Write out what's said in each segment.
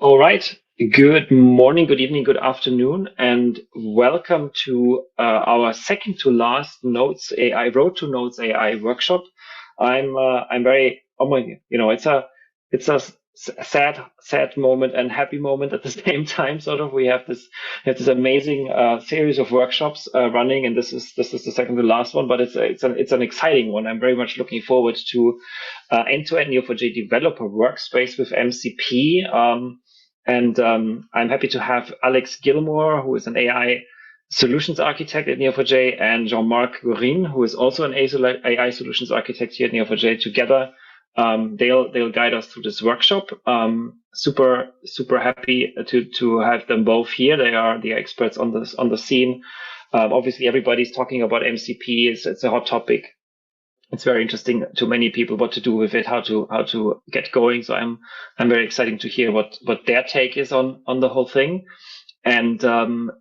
All right. Good morning, good evening, good afternoon, and welcome to our second to last Notes AI Road to Notes AI workshop. I'm very, it's a sad moment and happy moment at the same time. Sort of, we have this amazing series of workshops running, and this is the second to last one, but it's an exciting one. I'm very much looking forward to end-to-end Neo4j developer workspace with MCP. I'm happy to have Alex Gilmore, who is an AI solutions architect at Neo4j, and Jean-Marc Gorin, who is also an AI solutions architect here at Neo4j. Together, they'll guide us through this workshop. Super happy to have them both here. They are the experts on the scene. Obviously, everybody's talking about MCP. It's a hot topic. It's very interesting to many people what to do with it, how to get going. So I'm very excited to hear what their take is on the whole thing. And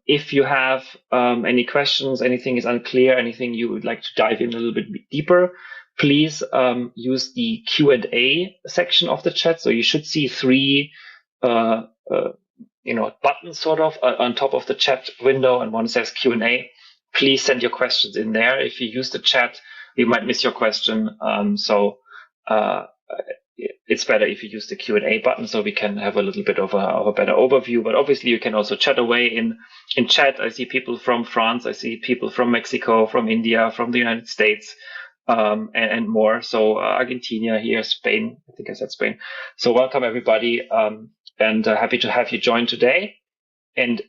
if you have any questions, anything is unclear, anything you would like to dive in a little bit deeper, please use the Q&A section of the chat. So you should see three buttons sort of on top of the chat window, and one says Q&A. Please send your questions in there. If you use the chat, you might miss your question. So it's better if you use the Q&A button so we can have a little bit of a better overview. But obviously you can also chat away in chat. I see people from France. I see people from Mexico, from India, from the United States, and more. So Argentina here, Spain. I think I said Spain. So welcome everybody, and happy to have you join today. And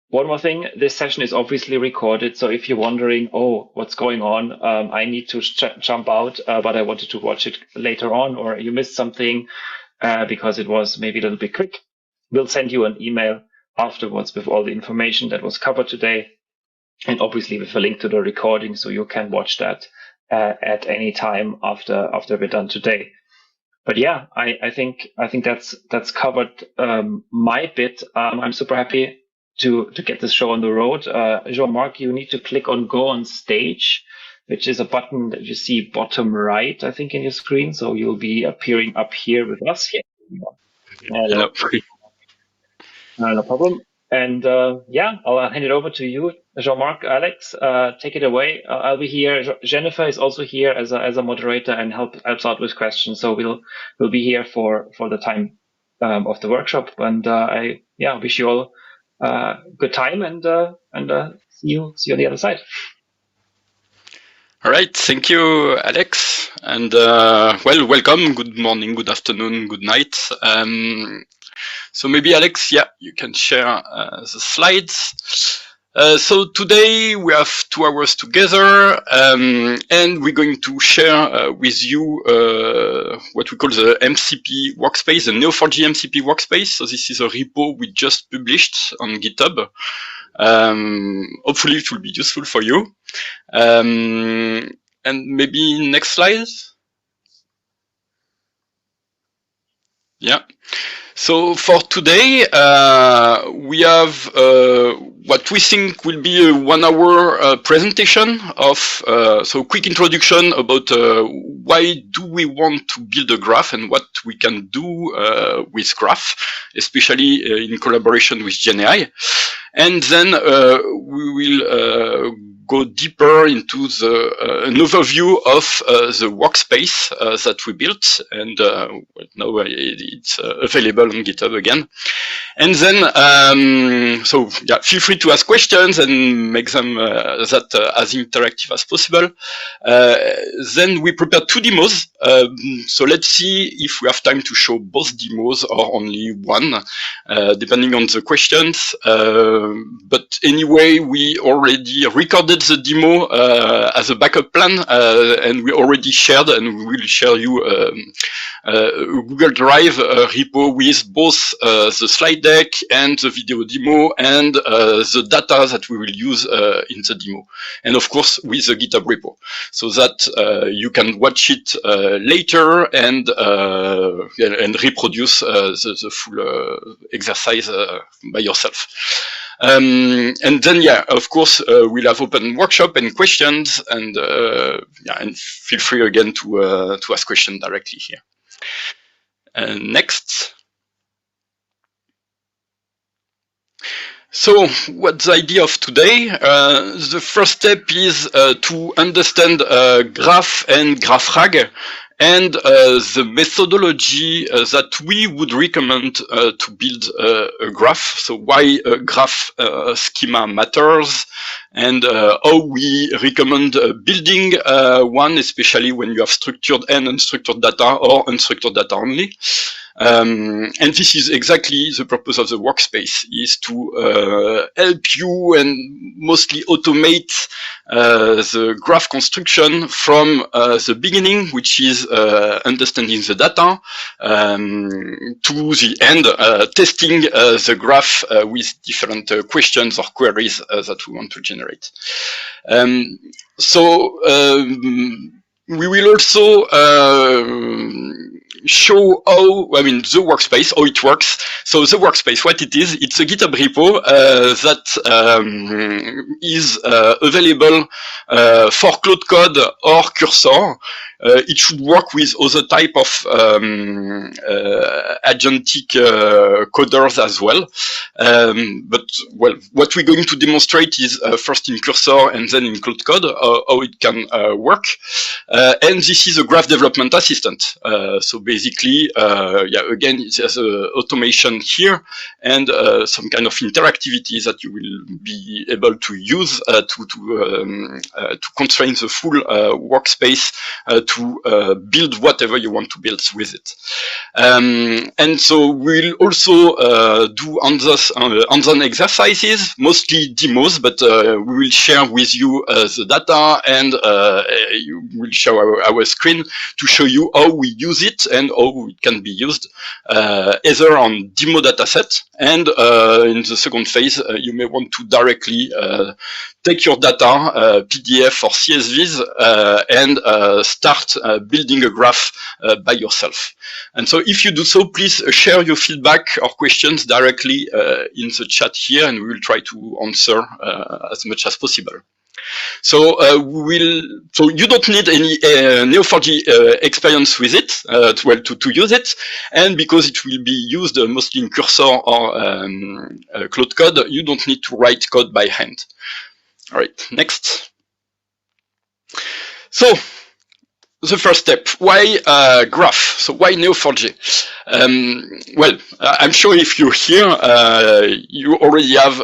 one more thing, this session is obviously recorded, so if you're wondering, oh, what's going on, I need to jump out, but I wanted to watch it later on, or you missed something because it was maybe a little bit quick, we'll send you an email afterwards with all the information that was covered today, and obviously with a link to the recording, so you can watch that at any time after we're done today. But yeah, I think that's covered my bit. I'm super happy to get this show on the road. Jean-Marc, you need to click on Go on Stage, which is a button that you see bottom right, I think, in your screen. So you'll be appearing up here with us. Yeah. Hello. No problem. And I'll hand it over to you, Jean-Marc. Alex, take it away. I'll be here. Jennifer is also here as a moderator and helps out with questions. So we'll be here for the time of the workshop. And I wish you all good time and see you on the other side. All right, thank you, Alex, and welcome. Good morning, good afternoon, good night. So maybe Alex, you can share the slides. So today we have 2 hours together, and we're going to share with you what we call the MCP workspace, the Neo4j MCP workspace. So this is a repo we just published on GitHub. Hopefully it will be useful for you. And maybe next slide. Yeah. So for today, we have what we think will be a 1 hour presentation of, so quick introduction about why do we want to build a graph and what we can do with graph, especially in collaboration with GenAI. And then we will go deeper into an overview of the workspace that we built, and now it's available on GitHub again. And then, feel free to ask questions and make them as interactive as possible. Then we prepared 2 demos. So let's see if we have time to show both demos or only one, depending on the questions. But anyway, we already recorded the demo as a backup plan, and we already shared, and we will share you a Google Drive repo with both the slide deck and the video demo and the data that we will use in the demo. And of course, with the GitHub repo, so that you can watch it later and reproduce the full exercise by yourself. And then, of course, we'll have open workshop and questions, and feel free again to ask questions directly here. Next. So, what's the idea of today? The first step is to understand graph and GraphRAG and the methodology that we would recommend to build a graph. So why a graph schema matters, and how we recommend building one, especially when you have structured and unstructured data or unstructured data only. And this is exactly the purpose of the workspace, is to help you and mostly automate the graph construction from the beginning, which is understanding the data, to the end, testing the graph with different questions or queries that we want to generate. We will also show how, the workspace, how it works. So the workspace, what it is, it's a GitHub repo that is available for Claude Code or Cursor. It should work with other type of agentic coders as well. But what we're going to demonstrate is first in Cursor and then in Claude Code how it can work. And this is a graph development assistant. So basically, again, there's automation here and some kind of interactivity that you will be able to use to constrain the full workspace to build whatever you want to build with it. And so we'll also do hands-on exercises, mostly demos, but we will share with you the data, and you will show our screen to show you how we use it and how it can be used either on demo dataset, and in the second phase you may want to directly take your data, PDF or CSVs, and start building a graph by yourself. And so if you do so, please share your feedback or questions directly in the chat here, and we will try to answer as much as possible. So so you don't need any Neo4j experience with it to use it, and because it will be used mostly in Cursor or Claude Code, you don't need to write code by hand. All right, next. So the first step, why graph? So why Neo4j? I'm sure if you're here, you already have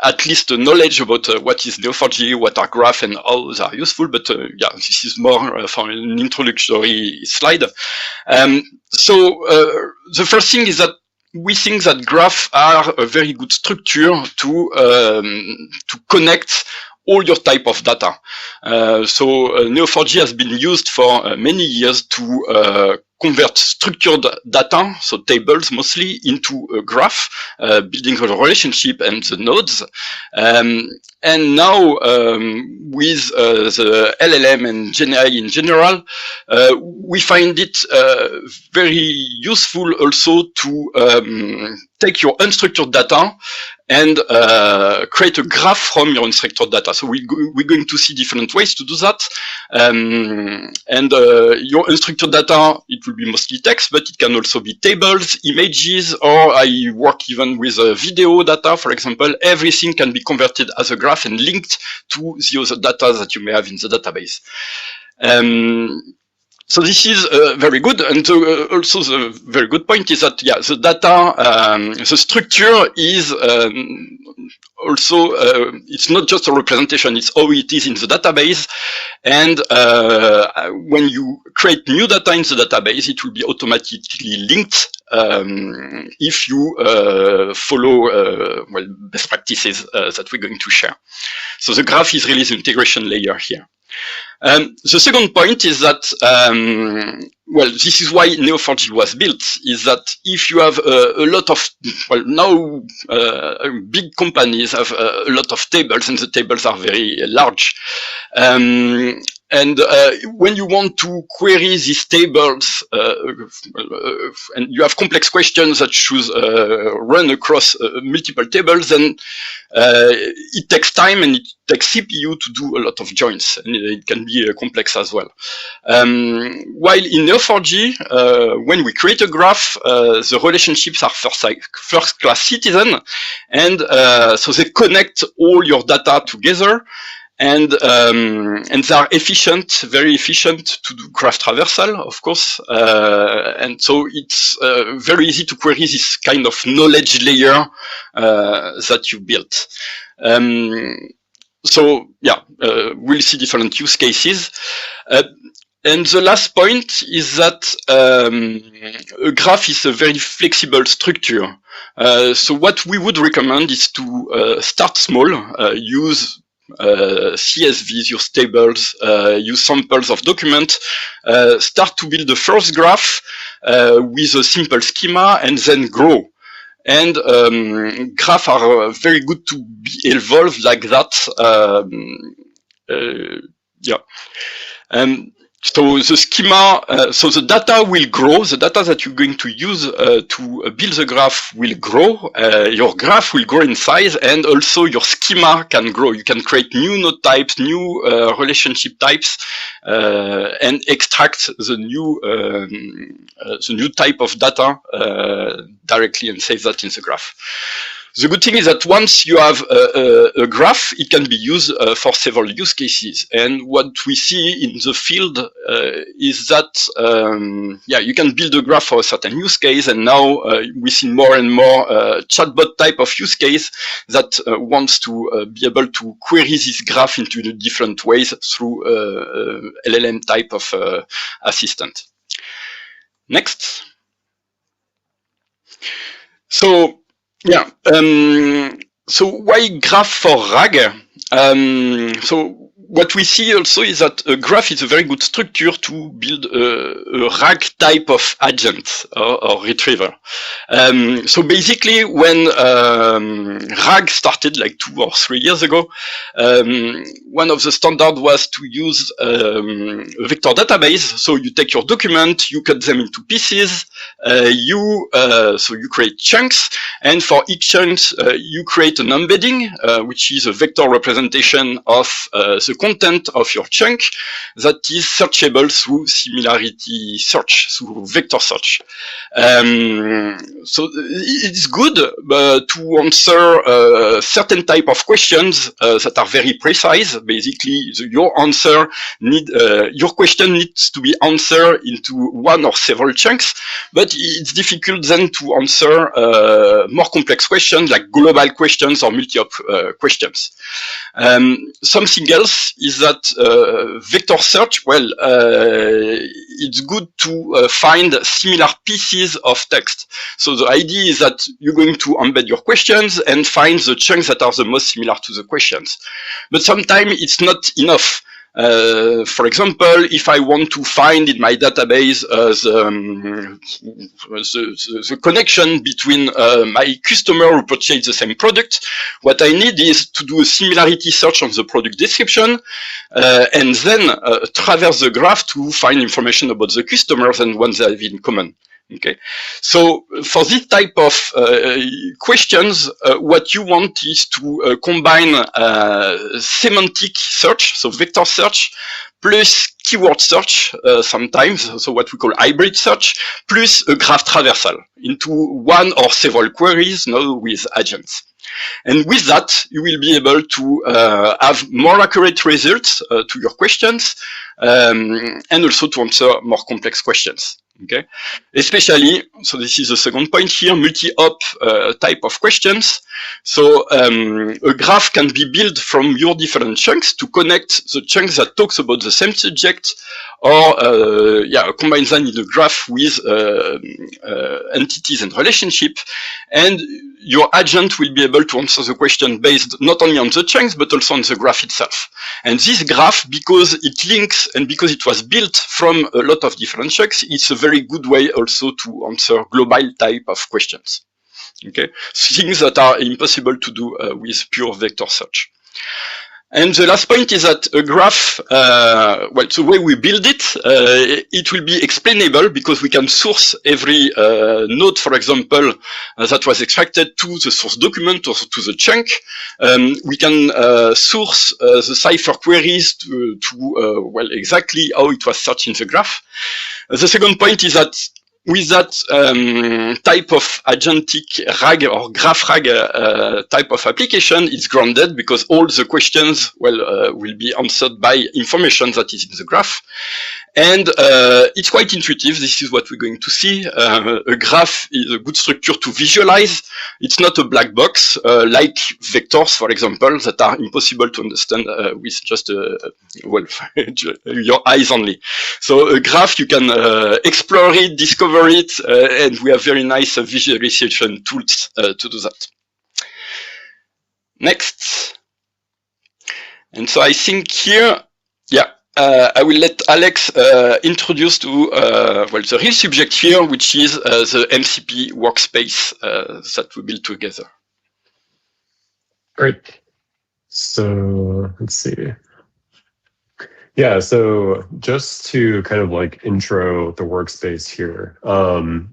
at least a knowledge about what is Neo4j, what are graph, and how they are useful, but this is more for an introductory slide. The first thing is that we think that graphs are a very good structure to connect all your type of data. Neo4j has been used for many years to convert structured data, so tables mostly, into a graph, building a relationship and the nodes. And now, with the LLM and GenAI in general, we find it very useful also to take your unstructured data and create a graph from your unstructured data. So we're going to see different ways to do that. Your unstructured data, it will be mostly text, but it can also be tables, images, or I work even with video data, for example. Everything can be converted as a graph and linked to the other data that you may have in the database. So this is very good, and also the very good point is that the data, the structure is also it's not just a representation; it's how it is in the database. And when you create new data in the database, it will be automatically linked if you follow best practices that we're going to share. So the graph is really the integration layer here. The second point is that, this is why Neo4j was built, is that if you have a lot of, now big companies have a lot of tables, and the tables are very large. And when you want to query these tables, and you have complex questions that should run across multiple tables, then it takes time and it takes CPU to do a lot of joins, and it can be complex as well. While in Neo4j, when we create a graph, the relationships are first-class citizen, and so they connect all your data together. And they are efficient, very efficient to do graph traversal, of course. And so it's very easy to query this kind of knowledge layer that you built. So yeah, we'll see different use cases. And the last point is that a graph is a very flexible structure. So what we would recommend is to start small, use CSVs, use tables, use samples of documents, start to build the first graph with a simple schema, and then grow. And graphs are very good to be evolved like that. Yeah. So the schema, so the data will grow. The data that you're going to use to build the graph will grow. Your graph will grow in size, and also your schema can grow. You can create new node types, new relationship types, and extract the new type of data directly and save that in the graph. The good thing is that once you have a graph, it can be used for several use cases. And what we see in the field is that, yeah, you can build a graph for a certain use case, and now we see more and more chatbot type of use case that wants to be able to query this graph into different ways through LLM type of assistant. Next. So, yeah. So why graph for RAG? So what we see also is that a graph is a very good structure to build a RAG type of agent or retriever. So basically, when RAG started like 2 or 3 years ago, one of the standards was to use a vector database. So you take your document, you cut them into pieces, so you create chunks, and for each chunk you create an embedding, which is a vector representation of the content of your chunk that is searchable through similarity search, through vector search. So it's good to answer certain type of questions that are very precise. Basically, your answer your question needs to be answered into one or several chunks, but it's difficult then to answer more complex questions like global questions or multi-op questions. Something else is that vector search, well, it's good to find similar pieces of text. So the idea is that you're going to embed your questions and find the chunks that are the most similar to the questions. But sometimes it's not enough. For example, if I want to find in my database the connection between my customer who purchased the same product, what I need is to do a similarity search on the product description and then traverse the graph to find information about the customers and what they have in common. Okay, so for this type of questions, what you want is to combine semantic search, so vector search, plus keyword search sometimes, so what we call hybrid search, plus a graph traversal into one or several queries now with agents. And with that, you will be able to have more accurate results to your questions and also to answer more complex questions. Okay, especially, so this is the second point here, multi-op type of questions. So a graph can be built from your different chunks to connect the chunks that talks about the same subject, or yeah, combine them in a graph with entities and relationship, and your agent will be able to answer the question based not only on the chunks, but also on the graph itself. And this graph, because it links and because it was built from a lot of different chunks, it's a very good way also to answer global type of questions. Okay, things that are impossible to do with pure vector search. And the last point is that a graph, well, the way we build it, it will be explainable because we can source every node, for example, that was extracted to the source document or to the chunk. We can source the cipher queries to well, exactly how it was searched in the graph. The second point is that with that type of agenticai or GraphRAG type of application, it's grounded because all the questions will be answered by information that is in the graph. And it's quite intuitive. This is what we're going to see. A graph is a good structure to visualize. It's not a black box like vectors, for example, that are impossible to understand with just well, your eyes only. So a graph, you can explore it, discover it, and we have very nice visualization tools to do that. Next. And so I think here, yeah. I will let Alex introduce to well, the real subject here, which is the MCP workspace that we built together. Great. So let's see. Yeah, so just to kind of like intro the workspace here,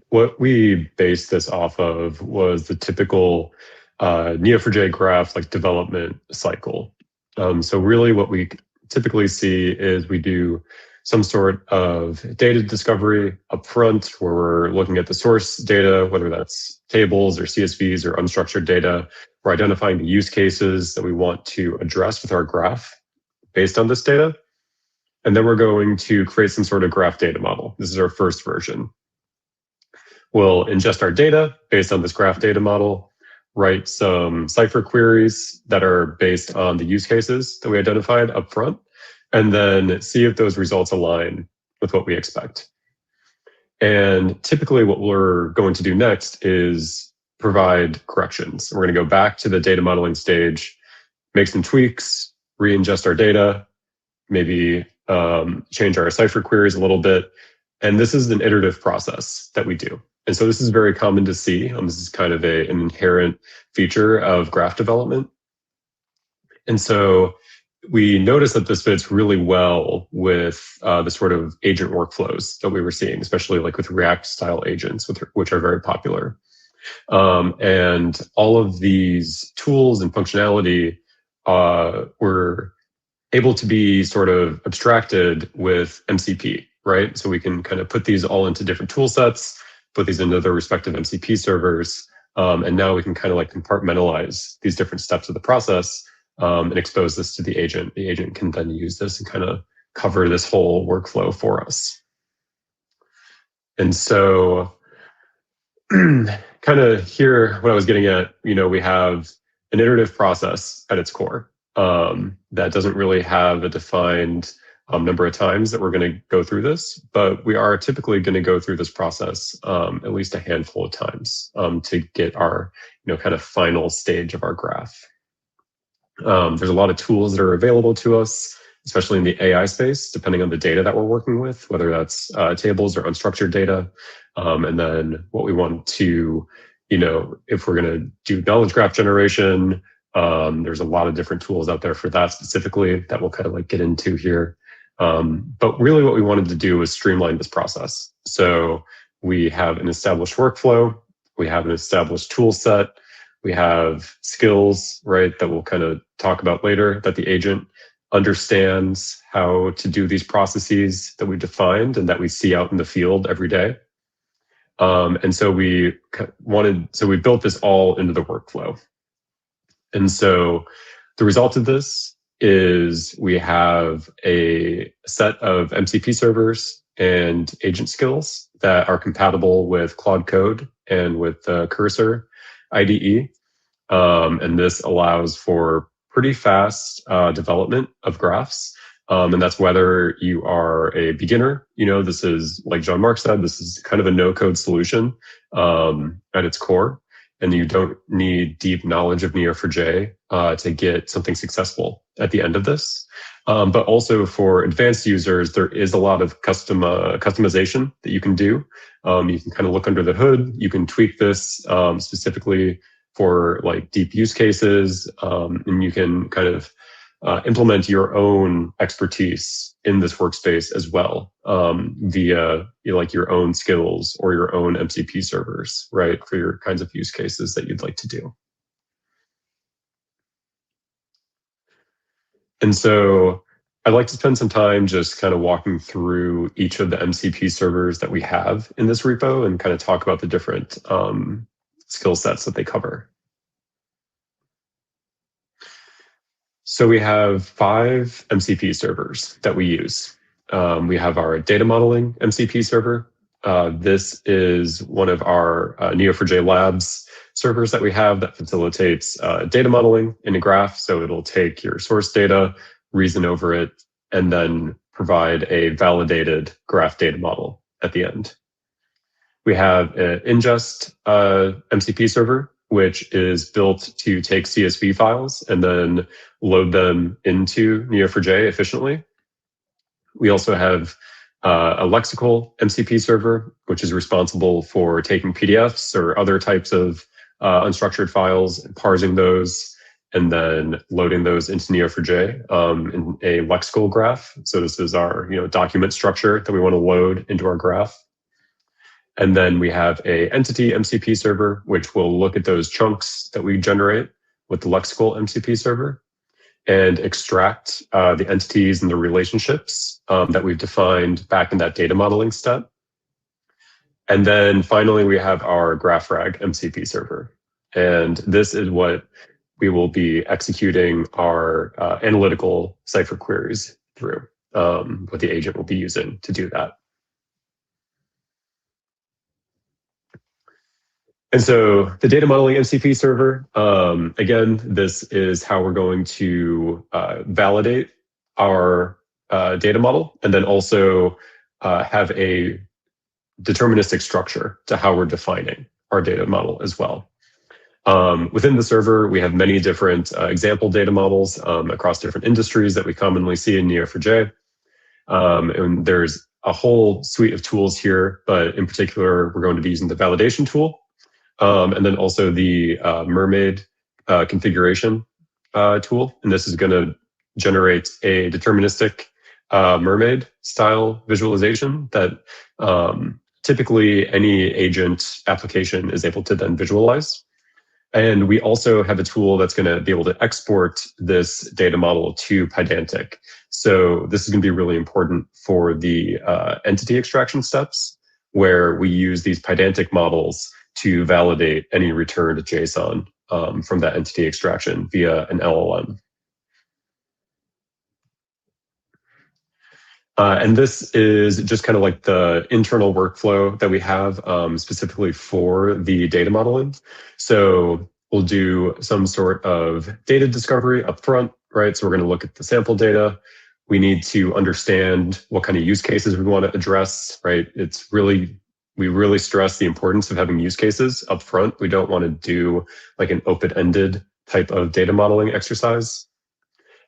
what we based this off of was the typical Neo4j graph like development cycle. So really what we typically see is we do some sort of data discovery up front where we're looking at the source data, whether that's tables or CSVs or unstructured data. We're identifying the use cases that we want to address with our graph based on this data. And then we're going to create some sort of graph data model. This is our first version. We'll ingest our data based on this graph data model, write some cipher queries that are based on the use cases that we identified up front, and then see if those results align with what we expect. And typically what we're going to do next is provide corrections. We're going to go back to the data modeling stage, make some tweaks, re-ingest our data, maybe change our cipher queries a little bit. And this is an iterative process that we do. And so this is very common to see. This is kind of an inherent feature of graph development. And so we noticed that this fits really well with the sort of agent workflows that we were seeing, especially like with React style agents, which are very popular. And all of these tools and functionality were able to be sort of abstracted with MCP, right? So we can kind of put these all into different tool sets, put these into their respective MCP servers, and now we can kind of like compartmentalize these different steps of the process and expose this to the agent. The agent can then use this and kind of cover this whole workflow for us. And so kind of here, what I was getting at, you know, we have an iterative process at its core that doesn't really have a defined number of times that we're going to go through this, but we are typically going to go through this process at least a handful of times to get our, you know, kind of final stage of our graph. There's a lot of tools that are available to us, especially in the AI space, depending on the data that we're working with, whether that's tables or unstructured data. And then what we want to, you know, if we're going to do knowledge graph generation, there's a lot of different tools out there for that specifically that we'll kind of like get into here. But really what we wanted to do was streamline this process. So we have an established workflow, we have an established tool set, we have skills, right, that we'll kind of talk about later, that the agent understands how to do these processes that we defined and that we see out in the field every day. And so we built this all into the workflow. And so the result of this is we have a set of MCP servers and agent skills that are compatible with Claude Code and with the Cursor IDE. And this allows for pretty fast development of graphs. And that's whether you are a beginner, you know, this is, like Jean-Marc said, this is kind of a no-code solution at its core. And you don't need deep knowledge of Neo4j to get something successful at the end of this. But also for advanced users, there is a lot of customization that you can do. You can kind of look under the hood. You can tweak this specifically for like deep use cases. And you can kind of implement your own expertise in this workspace as well, via like your own skills or your own MCP servers, right, for your kinds of use cases that you'd like to do. And so I'd like to spend some time just kind of walking through each of the MCP servers that we have in this repo and kind of talk about the different skill sets that they cover. So we have 5 MCP servers that we use. We have our data modeling MCP server. This is one of our Neo4j Labs servers that we have that facilitates data modeling in a graph. So it'll take your source data, reason over it, and then provide a validated graph data model at the end. We have an ingest MCP server, which is built to take CSV files and then load them into Neo4j efficiently. We also have a Lexical MCP server, which is responsible for taking PDFs or other types of unstructured files and parsing those and then loading those into Neo4j in a lexical graph. So this is our document structure that we want to load into our graph. And then we have a entity MCP server, which will look at those chunks that we generate with the Lexical MCP server and extract the entities and the relationships that we've defined back in that data modeling step. And then finally, we have our GraphRAG MCP server. And this is what we will be executing our analytical Cypher queries through, what the agent will be using to do that. And so the data modeling MCP server, again, this is how we're going to validate our data model and then also have a deterministic structure to how we're defining our data model as well. Within the server, we have many different example data models across different industries that we commonly see in Neo4j. And there's a whole suite of tools here, but in particular, we're going to be using the validation tool. And then also the Mermaid configuration tool. And this is going to generate a deterministic Mermaid style visualization that typically any agent application is able to then visualize. And we also have a tool that's going to be able to export this data model to Pydantic. So this is going to be really important for the entity extraction steps, where we use these Pydantic models to validate any returned JSON from that entity extraction via an LLM. And this is just kind of like the internal workflow that we have specifically for the data modeling. So we'll do some sort of data discovery up front, right? So we're going to look at the sample data. We need to understand what kind of use cases we want to address, right? We really stress the importance of having use cases up front. We don't want to do like an open-ended type of data modeling exercise.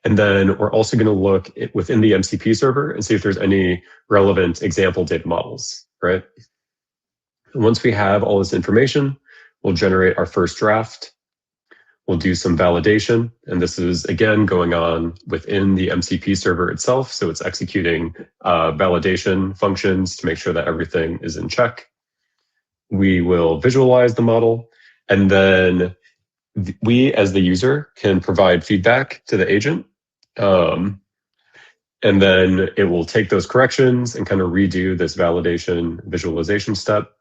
And then we're also going to look within the MCP server and see if there's any relevant example data models, right? And once we have all this information, we'll generate our first draft. We'll do some validation. And this is, again, going on within the MCP server itself. So it's executing validation functions to make sure that everything is in check. We will visualize the model. And then we, as the user, can provide feedback to the agent. And then it will take those corrections and kind of redo this validation visualization step.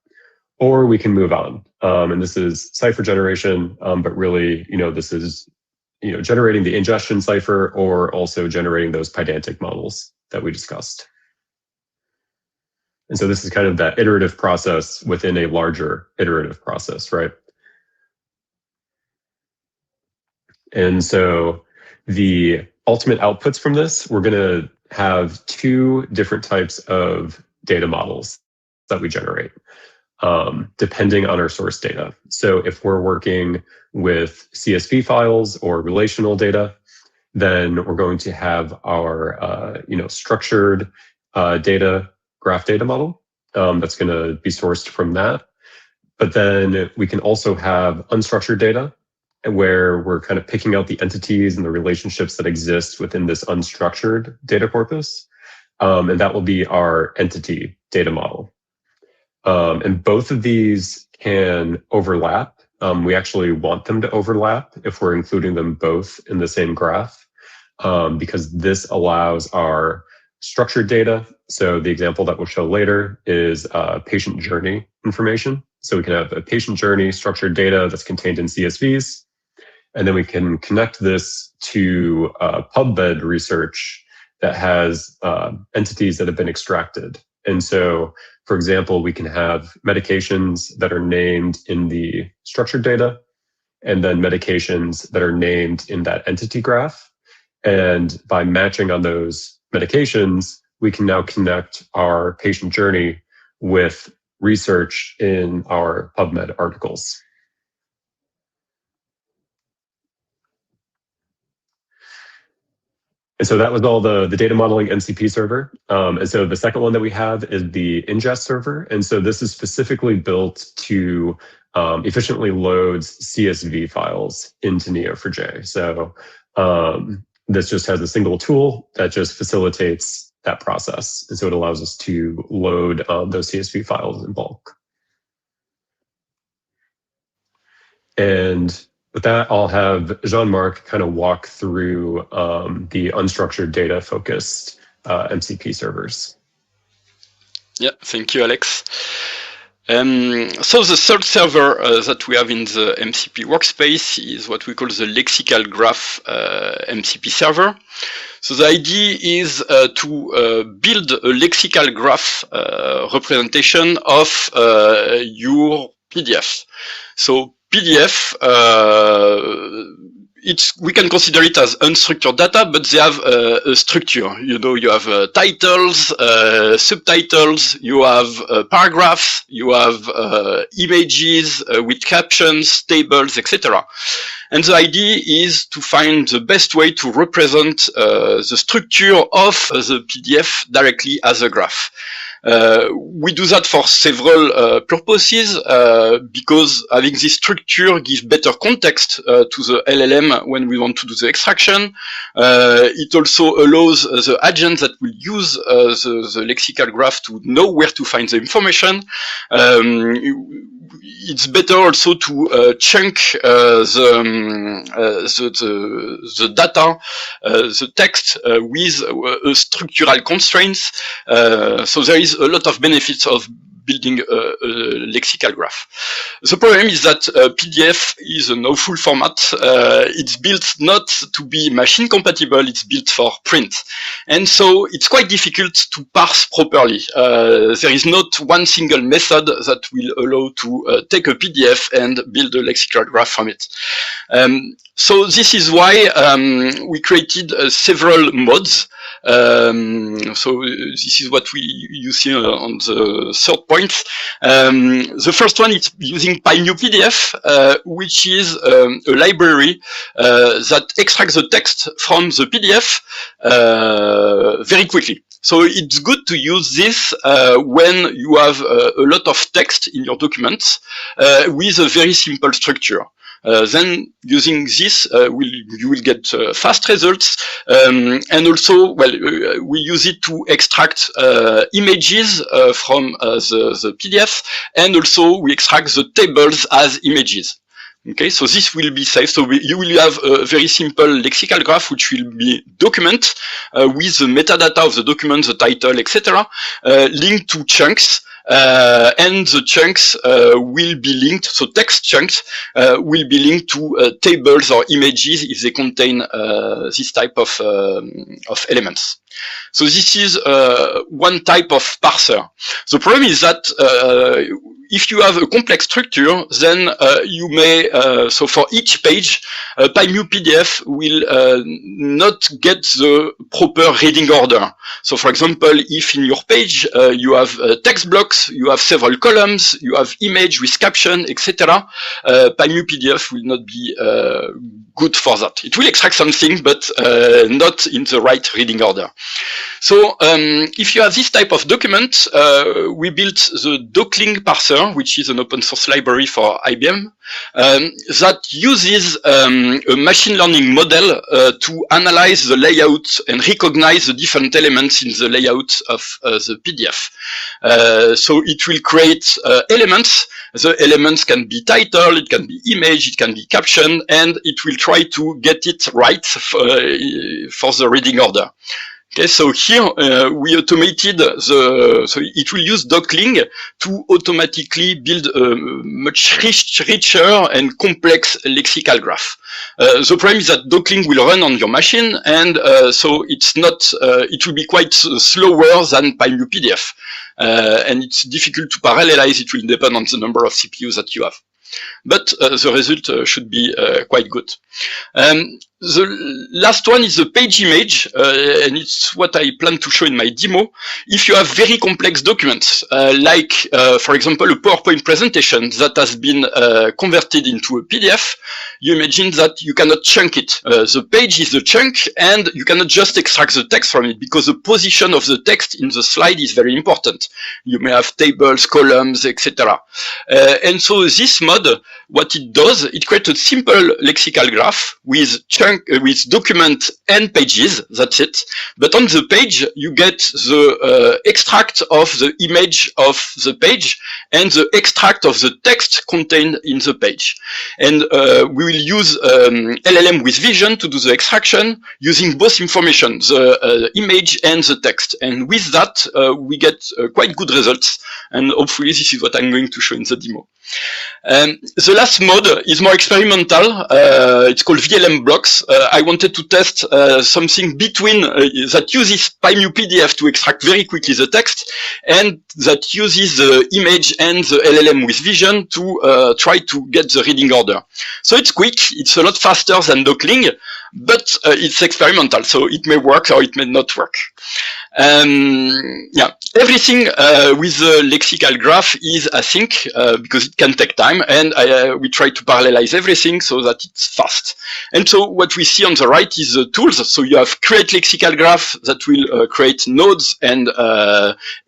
Or we can move on. And this is cipher generation, but really, this is, generating the ingestion cipher or also generating those Pydantic models that we discussed. And so this is kind of that iterative process within a larger iterative process, right? And so the ultimate outputs from this, we're going to have 2 different types of data models that we generate. Depending on our source data. So if we're working with CSV files or relational data, then we're going to have our structured data graph data model that's going to be sourced from that. But then we can also have unstructured data where we're kind of picking out the entities and the relationships that exist within this unstructured data corpus. And that will be our entity data model. And both of these can overlap. We actually want them to overlap if we're including them both in the same graph, because this allows our structured data. So the example that we'll show later is patient journey information. So we can have a patient journey structured data that's contained in CSVs, and then we can connect this to PubMed research that has entities that have been extracted. And so, for example, we can have medications that are named in the structured data, and then medications that are named in that entity graph. And by matching on those medications, we can now connect our patient journey with research in our PubMed articles. And so that was all the data modeling MCP server. And so the second one that we have is the ingest server. And so this is specifically built to efficiently loads CSV files into Neo4j. So this just has a single tool that just facilitates that process. And so it allows us to load those CSV files in bulk. And with that, I'll have Jean-Marc kind of walk through the unstructured data focused MCP servers. Yeah, thank you, Alex. So the third server that we have in the MCP workspace is what we call the Lexical Graph MCP server. So the idea is to build a lexical graph representation of your PDF. So PDF, we can consider it as unstructured data, but they have a structure. You know, you have titles, subtitles, you have paragraphs, you have images with captions, tables, etc. And the idea is to find the best way to represent the structure of the PDF directly as a graph. We do that for several purposes, because having this structure gives better context to the LLM when we want to do the extraction. It also allows the agent that will use the lexical graph to know where to find the information. It's better also to chunk the data, the text with structural constraints. So there is a lot of benefits of building a lexical graph. The problem is that PDF is a no-full format. It's built not to be machine compatible, it's built for print. And so it's quite difficult to parse properly. There is not one single method that will allow to take a PDF and build a lexical graph from it. So this is why we created several mods. So this is what you see on the third point. The first one is using PyNewPDF, which is a library that extracts the text from the PDF very quickly. So it's good to use this when you have a lot of text in your documents with a very simple structure. Then using this, you will get fast results, and also, well, we use it to extract images from the PDF, and also we extract the tables as images. Okay, so this will be safe. So you will have a very simple lexical graph, which will be document with the metadata of the document, the title, etc., linked to chunks. And the chunks will be linked, so text chunks will be linked to tables or images if they contain this type of elements. So this is one type of parser. The problem is that if you have a complex structure, then you may, so for each page, PyNewPDF will not get the proper reading order. So for example, if in your page you have text blocks, you have several columns, you have image with caption, etc., PyNewPDF will not be good for that. It will extract something, but not in the right reading order. So if you have this type of document, we built the docling parser, Reader, which is an open source library for IBM, that uses a machine learning model to analyze the layout and recognize the different elements in the layout of the PDF. So it will create elements. The elements can be title, it can be image, it can be caption, and it will try to get it right for the reading order. Okay, so here we automated so it will use Docling to automatically build a much richer and complex lexical graph. The problem is that Docling will run on your machine, and so it's not, it will be quite slower than PyMuPDF. And it's difficult to parallelize, it will depend on the number of CPUs that you have. But the result should be quite good. The last one is the page image, and it's what I plan to show in my demo. If you have very complex documents, like, for example, a PowerPoint presentation that has been converted into a PDF, you imagine that you cannot chunk it. The page is the chunk, and you cannot just extract the text from it, because the position of the text in the slide is very important. You may have tables, columns, etc. And so this mod, what it does, it creates a simple lexical graph with with document and pages, that's it. But on the page, you get the extract of the image of the page and the extract of the text contained in the page. And we will use LLM with vision to do the extraction using both information, the image and the text. And with that, we get quite good results. And hopefully this is what I'm going to show in the demo. The last mode is more experimental. It's called VLM blocks. I wanted to test something between that uses PyMuPDF to extract very quickly the text, and that uses the image and the LLM with vision to try to get the reading order. So it's quick, it's a lot faster than Docling, but it's experimental, so it may work or it may not work. Yeah, everything with the lexical graph is async because it can take time, and we try to parallelize everything so that it's fast. And so what we see on the right is the tools. So you have create lexical graph that will create nodes and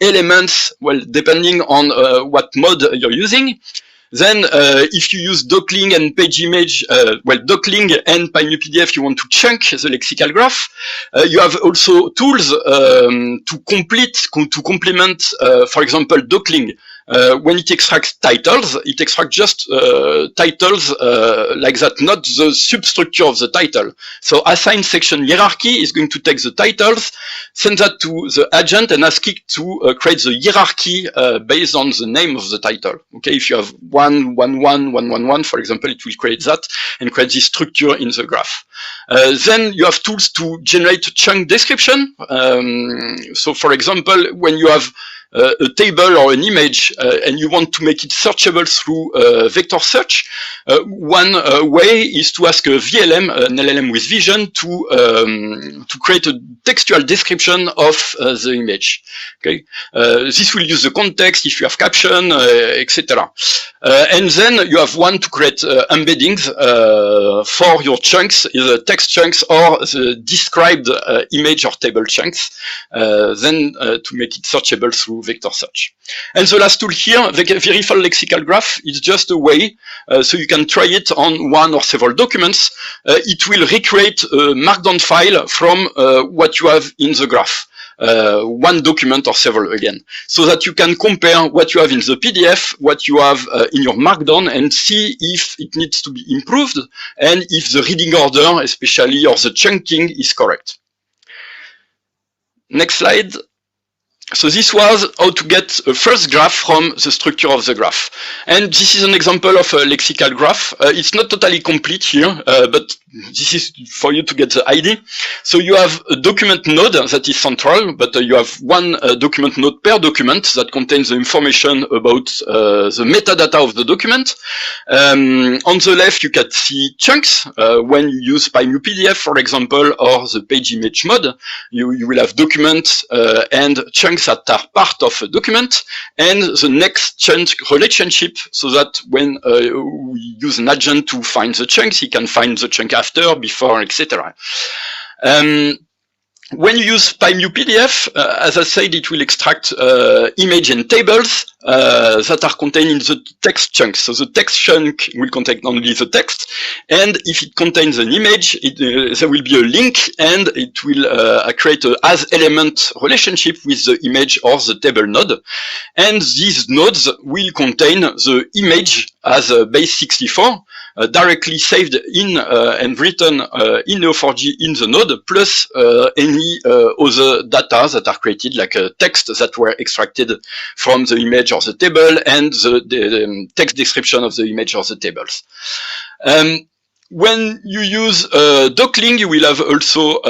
elements, well, depending on what mode you're using. Then, if you use Docling and page image, well, Docling and PyMuPDF, you want to chunk the lexical graph. You have also tools to complement, for example, Docling. When it extracts titles, it extracts just titles like that, not the substructure of the title. So assign section hierarchy is going to take the titles, send that to the agent, and ask it to create the hierarchy based on the name of the title. Okay, if you have 111, for example, it will create that and create this structure in the graph. Then you have tools to generate a chunk description. So for example, when you have a table or an image and you want to make it searchable through vector search, one way is to ask a VLM, an LLM with vision, to create a textual description of the image. Okay, this will use the context if you have caption, etc. And then you have one to create embeddings for your chunks, either text chunks or the described image or table chunks, then to make it searchable through vector search. And the last tool here, the Verify Lexical Graph, is just a way, so you can try it on one or several documents. It will recreate a markdown file from what you have in the graph. One document or several again, so that you can compare what you have in the PDF, what you have in your markdown, and see if it needs to be improved and if the reading order, especially, or the chunking is correct. Next slide. So this was how to get a first graph from the structure of the graph. And this is an example of a lexical graph. It's not totally complete here, but this is for you to get the idea. So you have a document node that is central, but you have one document node per document that contains the information about the metadata of the document. On the left, you can see chunks. When you use PyMuPDF, for example, or the page image mode, you will have documents and chunks that are part of a document, and the next chunk relationship, so that when we use an agent to find the chunks, he can find the chunk after, before, etc. when you use PyMu-PDF, as I said, it will extract image and tables that are contained in the text chunks. So the text chunk will contain only the text, and if it contains an image, there will be a link, and it will create a as element relationship with the image or the table node. And these nodes will contain the image as a base 64, directly saved in and written in Neo4j in the node, plus any other data that are created, like text that were extracted from the image or the table, and the text description of the image or the tables. When you use Docling, you will have also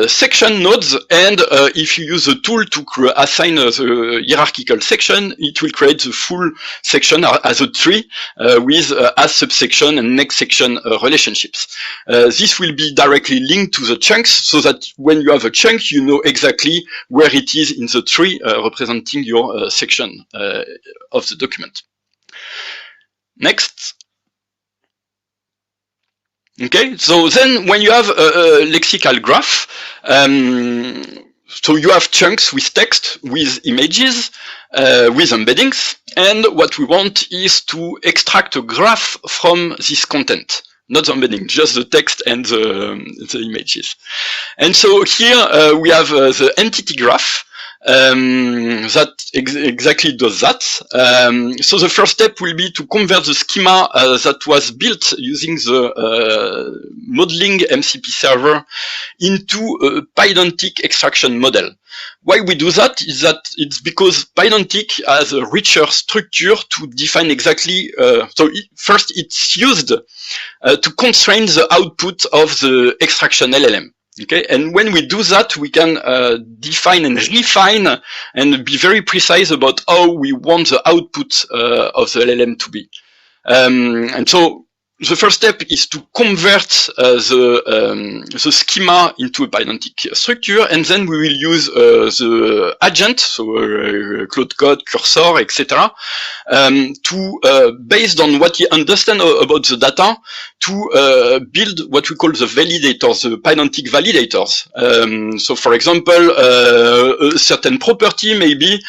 section nodes, and if you use a tool to assign the hierarchical section, it will create the full section as a tree with as subsection and next section relationships. This will be directly linked to the chunks, so that when you have a chunk, you know exactly where it is in the tree representing your section of the document. Next. Okay, so then when you have a lexical graph, so you have chunks with text, with images, with embeddings, and what we want is to extract a graph from this content. Not the embedding, just the text and the images. And so here we have the entity graph. That exactly does that. So the first step will be to convert the schema that was built using the modeling MCP server into a Pydantic extraction model. Why we do that is that it's because Pydantic has a richer structure to define exactly, first it's used to constrain the output of the extraction LLM. Okay, and when we do that, we can define and refine and be very precise about how we want the output of the LLM to be. And so the first step is to convert the schema into a Pydantic structure, and then we will use the agent, so Claude code, cursor, etc., to based on what you understand about the data, to build what we call the validators, the Pydantic validators. So, for example, a certain property maybe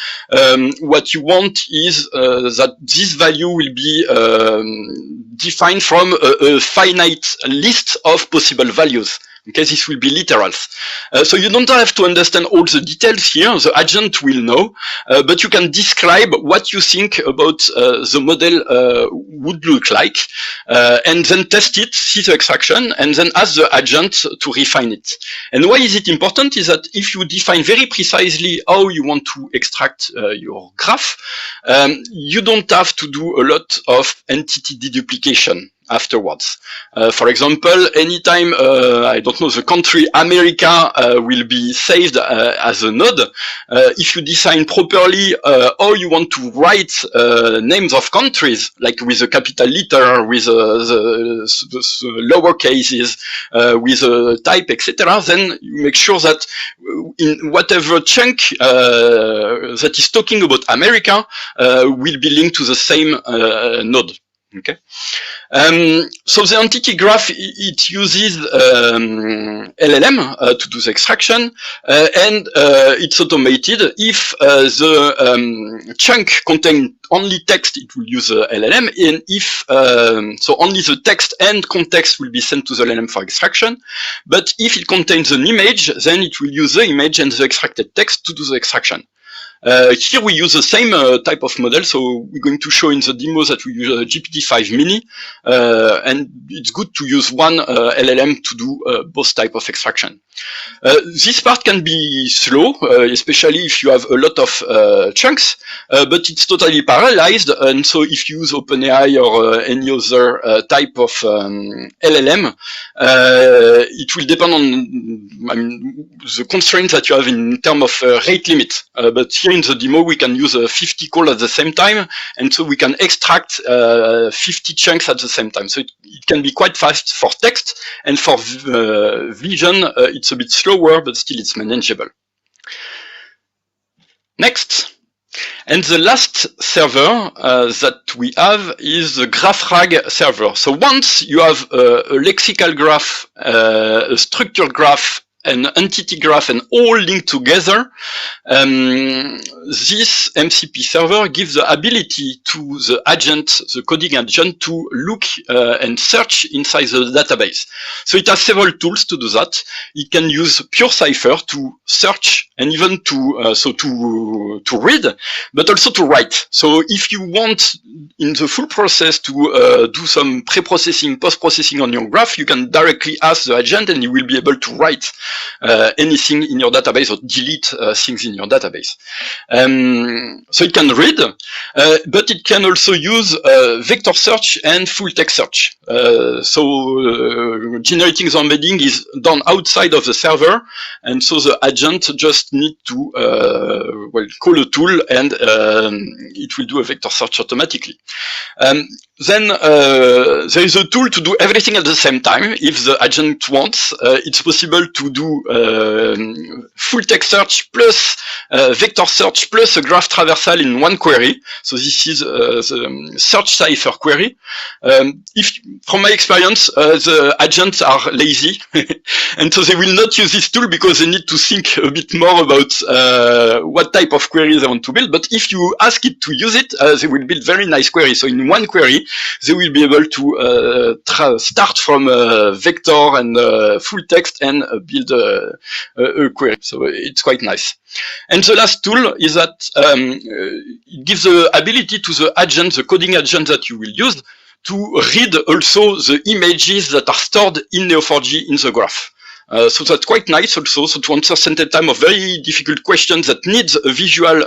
what you want is that this value will be defined from a finite list of possible values. Okay, this will be literals. So you don't have to understand all the details here. The agent will know, but you can describe what you think about the model would look like, and then test it, see the extraction, and then ask the agent to refine it. And why is it important is that if you define very precisely how you want to extract your graph, you don't have to do a lot of entity deduplication afterwards. For example, anytime, I don't know, the country America will be saved as a node, if you design properly how you want to write names of countries, like with a capital letter, with the lower cases, with a type, etc., then you make sure that in whatever chunk that is talking about America will be linked to the same node. Okay. So the entity graph, it uses LLM to do the extraction, and it's automated. If the chunk contains only text, it will use LLM, and if so only the text and context will be sent to the LLM for extraction. But if it contains an image, then it will use the image and the extracted text to do the extraction. Here we use the same type of model, so we're going to show in the demo that we use GPT-5 Mini, and it's good to use one LLM to do both type of extraction. This part can be slow, especially if you have a lot of chunks, but it's totally parallelized, and so if you use OpenAI or any other type of LLM, it will depend on the constraints that you have in terms of rate limit. But here in the demo, we can use 50 calls at the same time, and so we can extract 50 chunks at the same time. So it can be quite fast for text, and for vision, it's a bit slower, but still it's manageable. Next. And the last server that we have is the GraphRAG server. So once you have a lexical graph, a structured graph, an entity graph and all linked together, this MCP server gives the ability to the agent, the coding agent, to look and search inside the database. So it has several tools to do that. It can use pure Cipher to search and even to read, but also to write. So if you want in the full process to do some pre-processing, post-processing on your graph, you can directly ask the agent and you will be able to write anything in your database or delete things in your database. So it can read, but it can also use vector search and full text search. So generating the embedding is done outside of the server, and so the agent just need to call a tool and it will do a vector search automatically. Then there is a tool to do everything at the same time. If the agent wants, it's possible to do full text search plus vector search plus a graph traversal in one query. So this is the search cipher query. If from my experience, the agents are lazy, and so they will not use this tool because they need to think a bit more about what type of queries they want to build. But if you ask it to use it, they will build very nice queries. So in one query, they will be able to start from vector and full text and build a query. So it's quite nice. And the last tool is that it gives the ability to the agent, the coding agent that you will use, to read also the images that are stored in Neo4j in the graph. So that's quite nice also. So to answer certain time of very difficult questions that needs a visual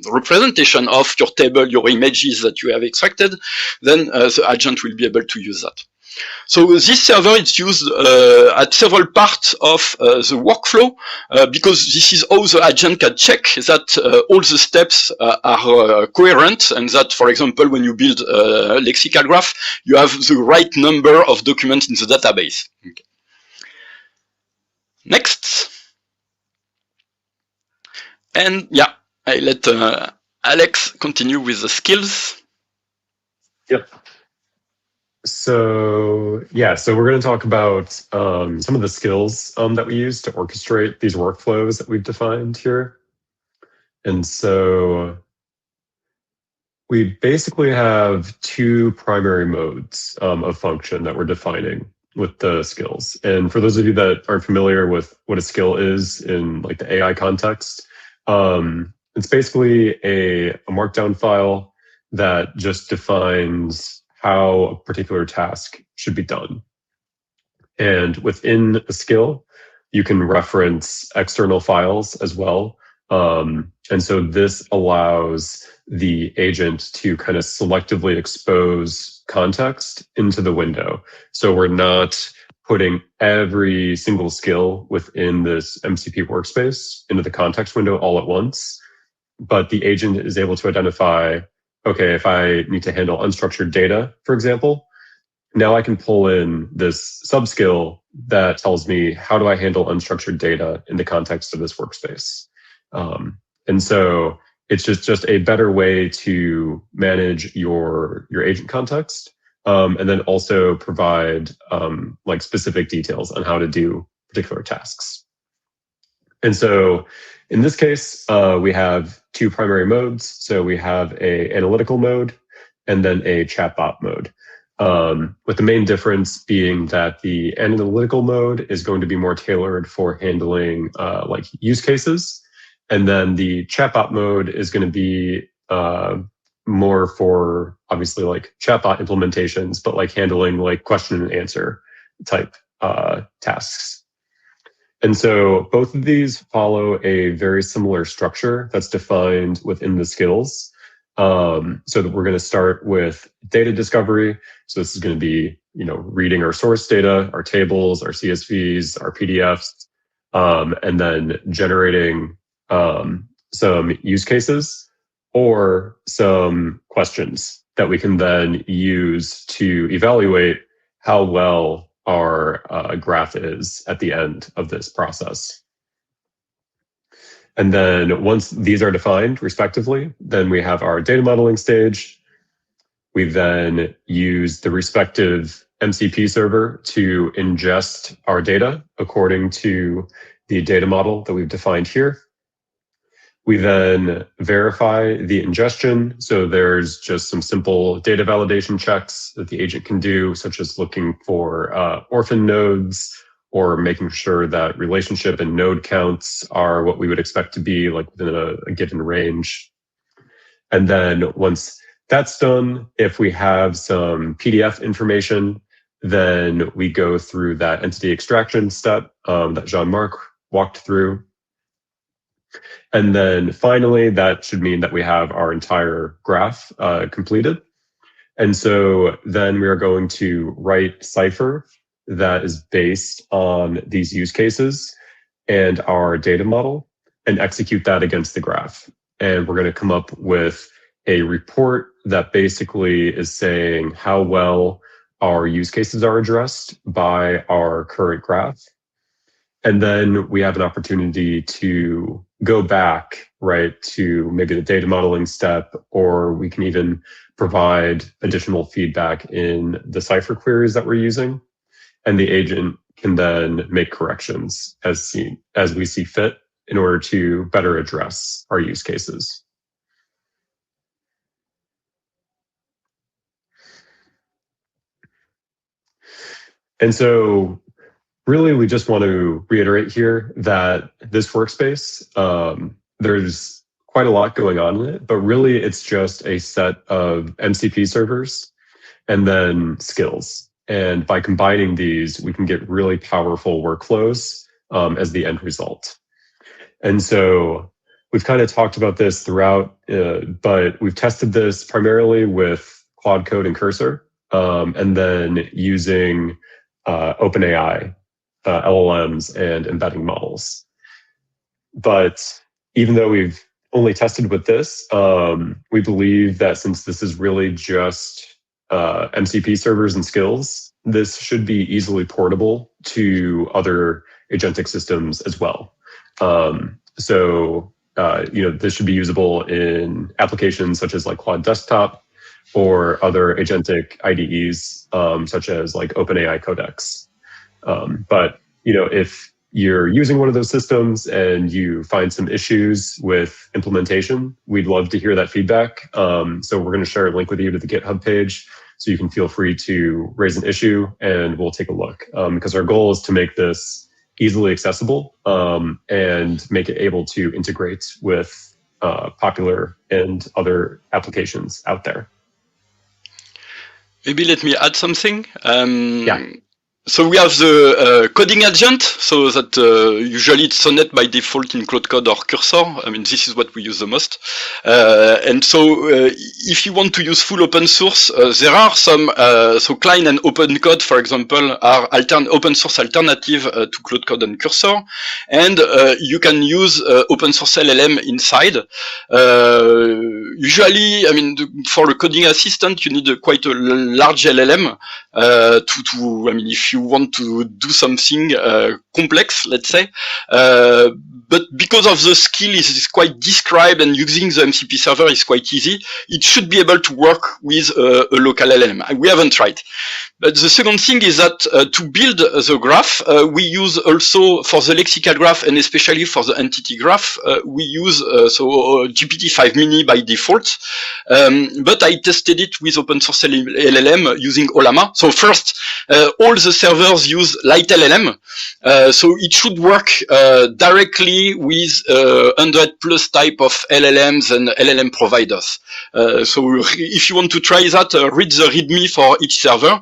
representation of your table, your images that you have extracted, then the agent will be able to use that. So this server is used at several parts of the workflow because this is how the agent can check that all the steps are coherent, and that, for example, when you build a lexical graph, you have the right number of documents in the database. Okay. Next. And yeah, I let Alex continue with the skills. Yep. So yeah, so we're going to talk about some of the skills that we use to orchestrate these workflows that we've defined here. And so we basically have two primary modes of function that we're defining with the skills. And for those of you that aren't familiar with what a skill is in like the AI context, it's basically a markdown file that just defines how a particular task should be done. And within a skill, you can reference external files as well. And so this allows the agent to kind of selectively expose context into the window. So we're not putting every single skill within this MCP workspace into the context window all at once, but the agent is able to identify, okay, if I need to handle unstructured data, for example, now I can pull in this subskill that tells me how do I handle unstructured data in the context of this workspace. And so it's just a better way to manage your agent context, and then also provide like specific details on how to do particular tasks. And so in this case, we have two primary modes. So we have a analytical mode and then a chatbot mode. With the main difference being that the analytical mode is going to be more tailored for handling like use cases. And then the chatbot mode is going to be more for obviously like chatbot implementations, but like handling like question and answer type tasks. And so both of these follow a very similar structure that's defined within the skills. So that we're going to start with data discovery. So this is going to be, reading our source data, our tables, our CSVs, our PDFs, and then generating some use cases or some questions that we can then use to evaluate how well our graph is at the end of this process. And then once these are defined respectively, then we have our data modeling stage. We then use the respective MCP server to ingest our data according to the data model that we've defined here. We then verify the ingestion. So there's just some simple data validation checks that the agent can do, such as looking for orphan nodes or making sure that relationship and node counts are what we would expect to be like within a given range. And then once that's done, if we have some PDF information, then we go through that entity extraction step that Jean-Marc walked through. And then finally, that should mean that we have our entire graph completed. And so then we are going to write Cypher that is based on these use cases and our data model and execute that against the graph. And we're going to come up with a report that basically is saying how well our use cases are addressed by our current graph. And then we have an opportunity to go back, right, to maybe the data modeling step, or we can even provide additional feedback in the Cypher queries that we're using. And the agent can then make corrections as we see fit in order to better address our use cases. And so really, we just want to reiterate here that this workspace, there's quite a lot going on in it, but really it's just a set of MCP servers and then skills. And by combining these, we can get really powerful workflows as the end result. And so we've kind of talked about this throughout, but we've tested this primarily with Claude Code and Cursor, and then using OpenAI, LLMs, and embedding models. But even though we've only tested with this, we believe that since this is really just MCP servers and skills, this should be easily portable to other agentic systems as well. This should be usable in applications such as like Claude Desktop or other agentic IDEs, such as like OpenAI Codex. But if you're using one of those systems and you find some issues with implementation, we'd love to hear that feedback. So we're going to share a link with you to the GitHub page, so you can feel free to raise an issue and we'll take a look. Because our goal is to make this easily accessible and make it able to integrate with popular and other applications out there. Maybe let me add something. Yeah. So we have the coding agent, so that usually it's Sonnet by default in Claude Code or Cursor. I mean, this is what we use the most. And so if you want to use full open source, there are some, so Klein and Open Code, for example, are open source alternative to Claude Code and Cursor. And you can use open source LLM inside. Usually, I mean, for a coding assistant, you need quite a large LLM if you want to do something complex, let's say. But because of the skill is quite described and using the MCP server is quite easy, it should be able to work with a local LLM. We haven't tried. But the second thing is that to build the graph, we use also for the lexical graph and especially for the entity graph, we use GPT-5 Mini by default. But I tested it with open source LLM using Ollama. So first, all the servers use light LLM. So it should work directly with 100+ type of LLMs and LLM providers. So if you want to try that, read the README for each server.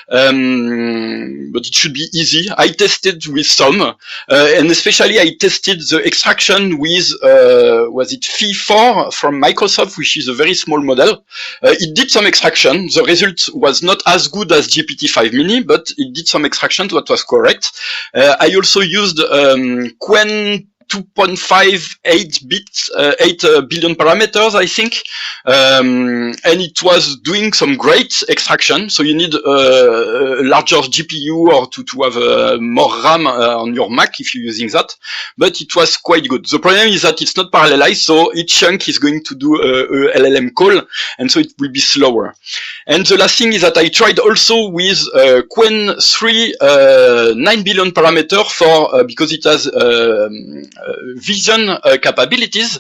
But it should be easy. I tested with some, and especially I tested the extraction with, was it Phi4 from Microsoft, which is a very small model. It did some extraction. The result was not as good as GPT-5 Mini, but it did some extraction that was correct. I also used Quen 2.58 bits, 8 billion parameters, I think, and it was doing some great extraction. So you need a larger GPU or to have more RAM on your Mac if you're using that. But it was quite good. The problem is that it's not parallelized, so each chunk is going to do a LLM call, and so it will be slower. And the last thing is that I tried also with Qwen 3 9 billion parameter for because it has vision capabilities,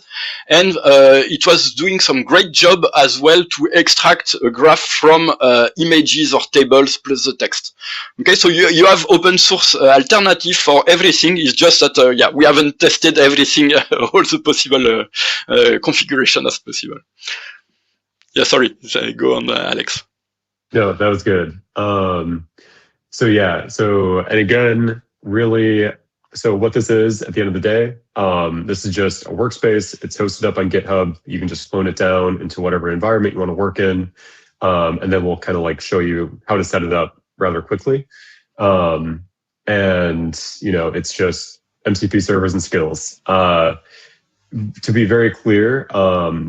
and it was doing some great job as well to extract a graph from images or tables plus the text. Okay, so you have open source alternative for everything. It's just that yeah, we haven't tested everything, all the possible configuration as possible. Yeah, sorry, go on, Alex. No, that was good. So yeah, and again, really, so what this is at the end of the day, this is just a workspace. It's hosted up on GitHub. You can just clone it down into whatever environment you want to work in. And then we'll kind of like show you how to set it up rather quickly. And, you know, it's just MCP servers and skills. To be very clear,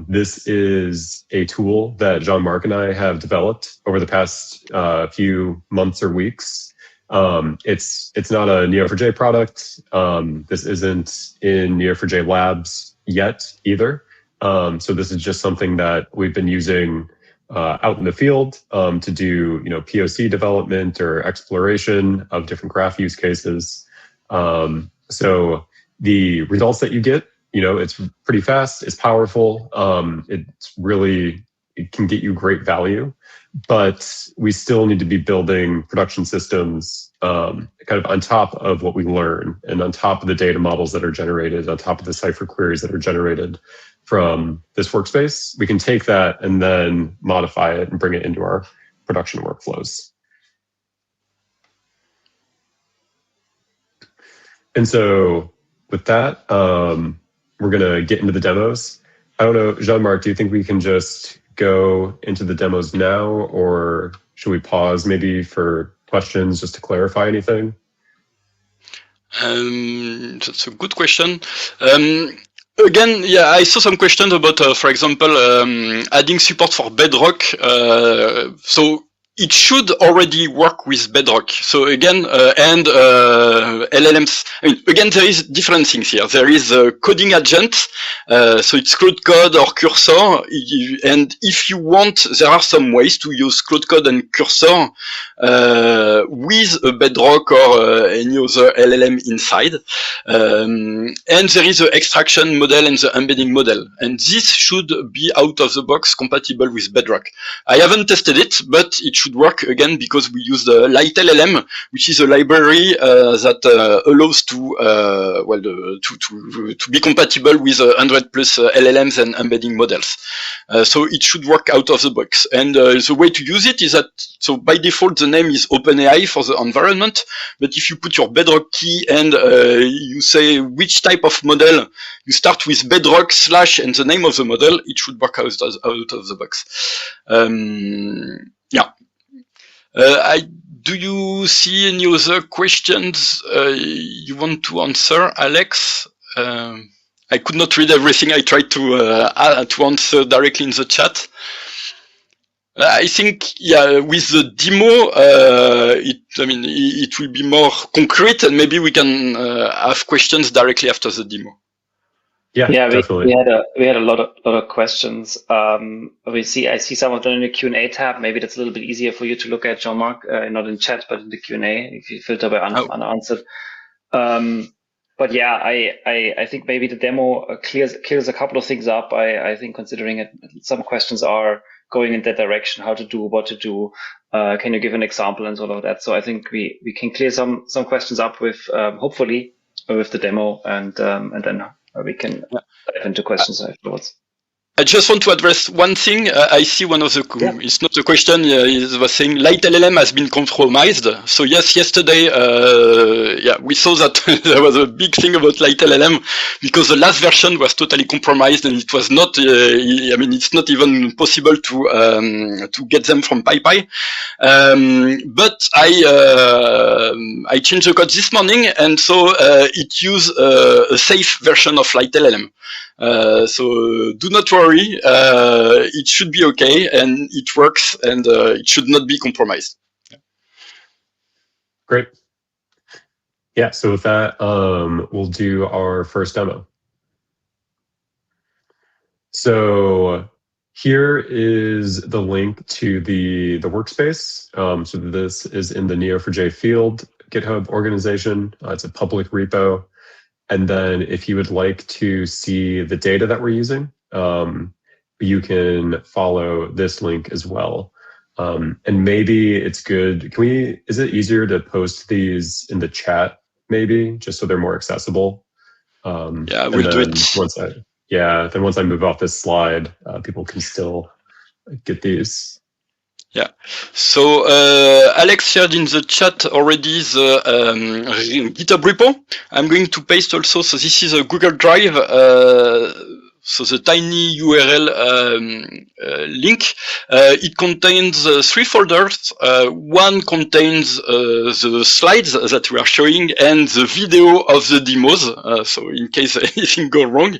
this is a tool that Jean-Marc and I have developed over the past few months or weeks. It's not a Neo4j product. This isn't in Neo4j labs yet either. So this is just something that we've been using out in the field to do, you know, POC development or exploration of different graph use cases. So the results that you get, you know, it's pretty fast, it's powerful, it can get you great value, but we still need to be building production systems kind of on top of what we learn and on top of the data models that are generated, on top of the Cypher queries that are generated from this workspace. We can take that and then modify it and bring it into our production workflows. And so with that, we're going to get into the demos. I don't know, Jean-Marc, do you think we can just go into the demos now, or should we pause maybe for questions just to clarify anything? That's a good question. Again, yeah, I saw some questions about, for example, adding support for Bedrock. So it should already work with Bedrock. So again, and LLMs. I mean, again, there is different things here. There is a coding agent, so it's Claude Code or Cursor. And if you want, there are some ways to use Claude Code and Cursor with a Bedrock or any other LLM inside. And there is the extraction model and the embedding model. And this should be out of the box compatible with Bedrock. I haven't tested it, but it should work again because we use the LightLLM, which is a library that allows to be compatible with 100 plus LLMs and embedding models. So it should work out of the box. And the way to use it is that, so by default, the name is OpenAI for the environment. But if you put your Bedrock key and you say which type of model, you start with Bedrock / and the name of the model, it should work out of the box. Yeah. Do you see any other questions you want to answer, Alex? I could not read everything. I tried to answer directly in the chat. I think, yeah, with the demo, it will be more concrete, and maybe we can have questions directly after the demo. Yeah, definitely. We had a lot of questions. I see some of them in the Q&A tab. Maybe that's a little bit easier for you to look at, Jean-Marc, not in chat, but in the Q&A if you filter by unanswered. But yeah, I think maybe the demo clears a couple of things up. I think considering it, some questions are going in that direction, how to do, what to do. Can you give an example and sort of that? So I think we can clear some questions up with hopefully with the demo, and then we can dive into questions afterwards. I just want to address one thing. I see one of the, it's not a question, it was saying light LLM has been compromised. So yes, yesterday, we saw that there was a big thing about light LLM because the last version was totally compromised and it was not, it's not even possible to get them from PyPy. But I changed the code this morning and so it used a safe version of light LLM. So do not worry, it should be okay and it works and it should not be compromised. Great. Yeah, so with that, we'll do our first demo. So here is the link to the workspace. So this is in the Neo4j field GitHub organization. It's a public repo. And then if you would like to see the data that we're using, you can follow this link as well. And maybe it's good, is it easier to post these in the chat maybe, just so they're more accessible? Yeah, we'll do it. Then once I move off this slide, people can still get these. Yeah. So Alex shared in the chat already the GitHub repo. I'm going to paste also. So this is a Google Drive. So the tiny URL link. It contains 3 folders. One contains the slides that we are showing and the video of the demos. So in case anything goes wrong.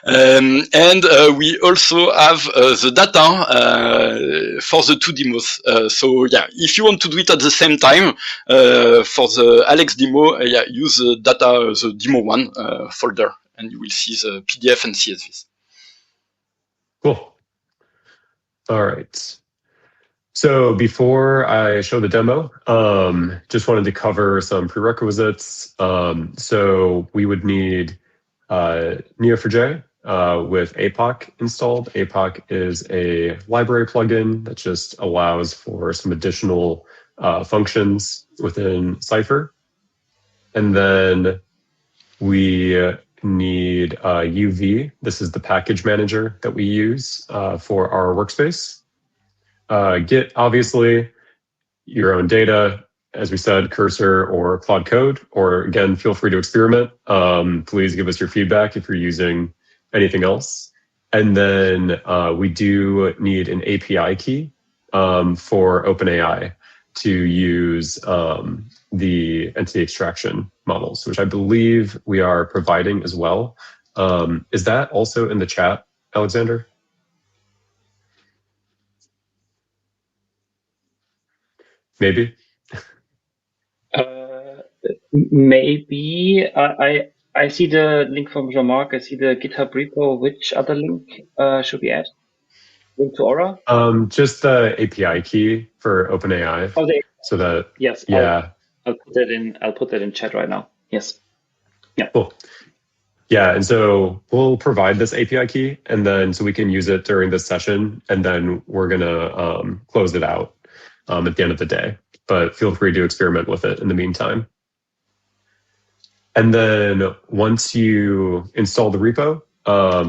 And we also have the data for the 2 demos. So yeah, if you want to do it at the same time for the Alex demo, use the data, the demo 1 folder, and you will see the PDF and CSVs. Cool. All right. So before I show the demo, just wanted to cover some prerequisites. So we would need Neo4j with APOC installed. APOC is a library plugin that just allows for some additional functions within Cypher. And then we need UV. This is the package manager that we use for our workspace. Git, obviously, your own data, as we said, cursor or Claude code, or again, feel free to experiment. Please give us your feedback if you're using anything else. And then we do need an API key for OpenAI to use the entity extraction models, which I believe we are providing as well. Is that also in the chat, Alexander? Maybe. Maybe. I see the link from Jean-Marc. I see the GitHub repo. Which other link should we add? Link to Aura? Just the API key for OpenAI. Oh, so that yes. Yeah. I'll put that in chat right now. Yes. Yeah. Cool. Yeah, and so we'll provide this API key, and then so we can use it during this session, and then we're gonna close it out at the end of the day. But feel free to experiment with it in the meantime. And then once you install the repo,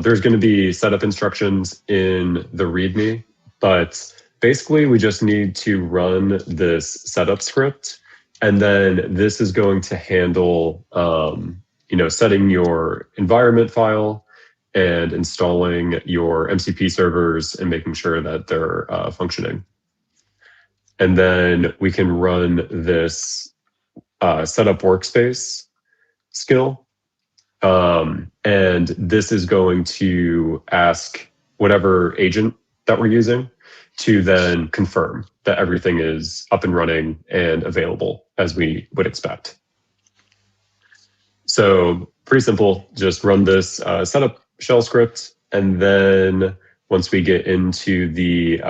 there's going to be setup instructions in the README, but basically we just need to run this setup script, and then this is going to handle setting your environment file and installing your MCP servers and making sure that they're functioning. And then we can run this setup workspace skill. And this is going to ask whatever agent that we're using to then confirm that everything is up and running and available as we would expect. So pretty simple, just run this setup shell script. And then once we get into the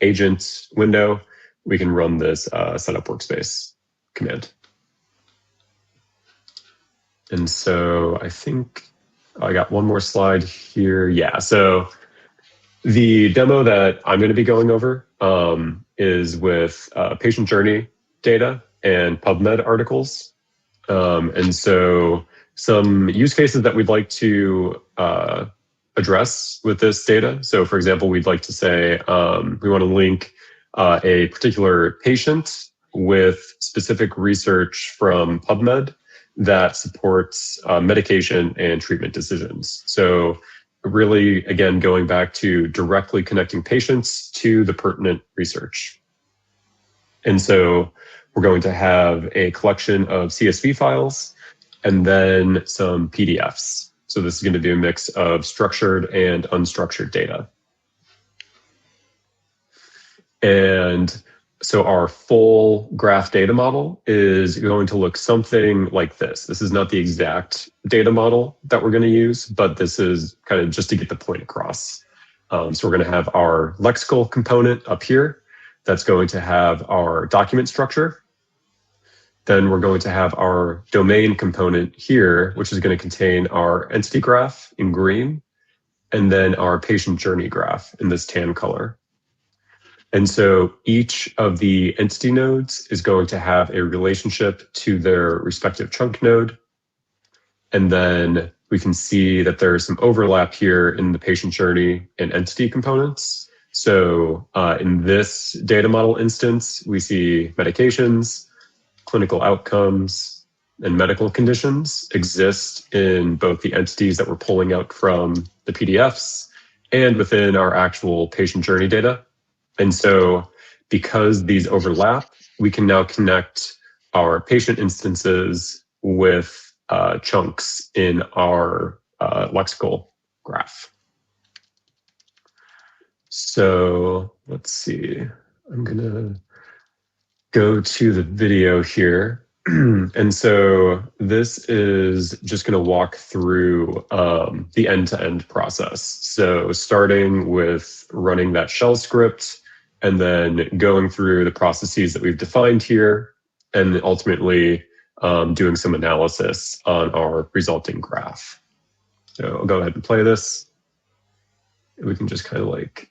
agent window, we can run this setup workspace command. And so I think I got one more slide here. Yeah, so the demo that I'm going to be going over is with patient journey data and PubMed articles. And so some use cases that we'd like to address with this data. So for example, we'd like to say we want to link a particular patient with specific research from PubMed that supports medication and treatment decisions. So really, again, going back to directly connecting patients to the pertinent research. And so we're going to have a collection of CSV files and then some PDFs. So this is going to be a mix of structured and unstructured data. And so our full graph data model is going to look something like this. This is not the exact data model that we're going to use, but this is kind of just to get the point across. So we're going to have our lexical component up here. That's going to have our document structure. Then we're going to have our domain component here, which is going to contain our entity graph in green, and then our patient journey graph in this tan color. And so each of the entity nodes is going to have a relationship to their respective chunk node. And then we can see that there's some overlap here in the patient journey and entity components. So in this data model instance, we see medications, clinical outcomes, and medical conditions exist in both the entities that we're pulling out from the PDFs and within our actual patient journey data. And so because these overlap, we can now connect our patient instances with chunks in our lexical graph. So let's see, I'm gonna go to the video here. And so this is just going to walk through the end-to-end process. So starting with running that shell script and then going through the processes that we've defined here and ultimately doing some analysis on our resulting graph. So I'll go ahead and play this. We can just kind of like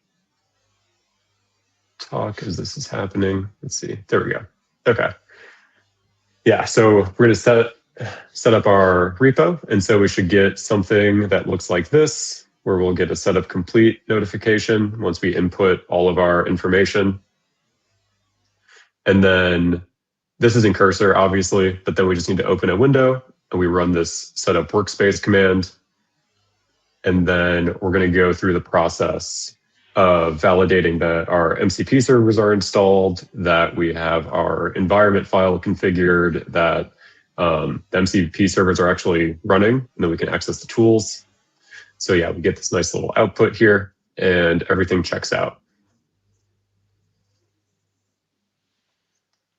talk as this is happening. Let's see. There we go. Okay. Yeah, so we're going to set up our repo. And so we should get something that looks like this, where we'll get a setup complete notification once we input all of our information. And then this is in cursor, obviously, but then we just need to open a window and we run this setup workspace command. And then we're going to go through the process of validating that our MCP servers are installed, that we have our environment file configured, that the MCP servers are actually running, and then we can access the tools. So yeah, we get this nice little output here, and everything checks out.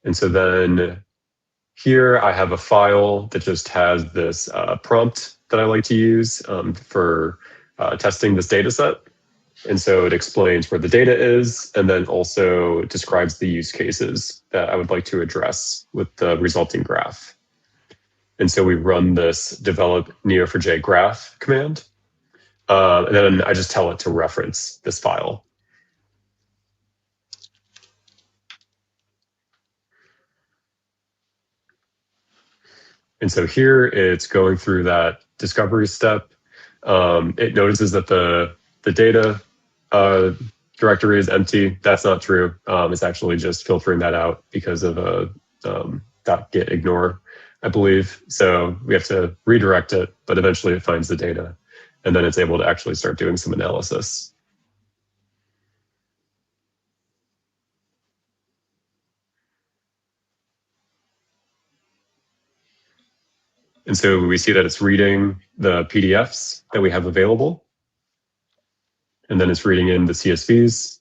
And so then here I have a file that just has this prompt that I like to use for testing this data set. And so it explains where the data is, and then also describes the use cases that I would like to address with the resulting graph. And so we run this develop Neo4j graph command, and then I just tell it to reference this file. And so here it's going through that discovery step. It notices that the data directory is empty. That's not true. It's actually just filtering that out because of a .git ignore, I believe. So we have to redirect it, but eventually it finds the data, and then it's able to actually start doing some analysis. And so we see that it's reading the PDFs that we have available, and then it's reading in the CSVs.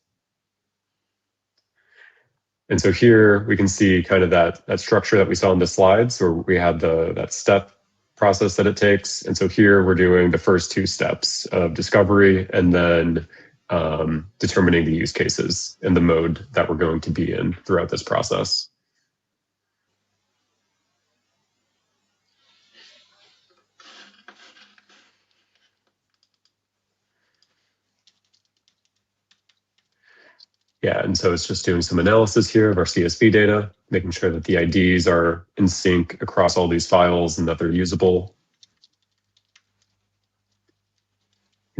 And so here we can see kind of that structure that we saw in the slides, where we had that step process that it takes. And so here we're doing the first two steps of discovery and then determining the use cases and the mode that we're going to be in throughout this process. Yeah, and so it's just doing some analysis here of our CSV data, making sure that the IDs are in sync across all these files and that they're usable.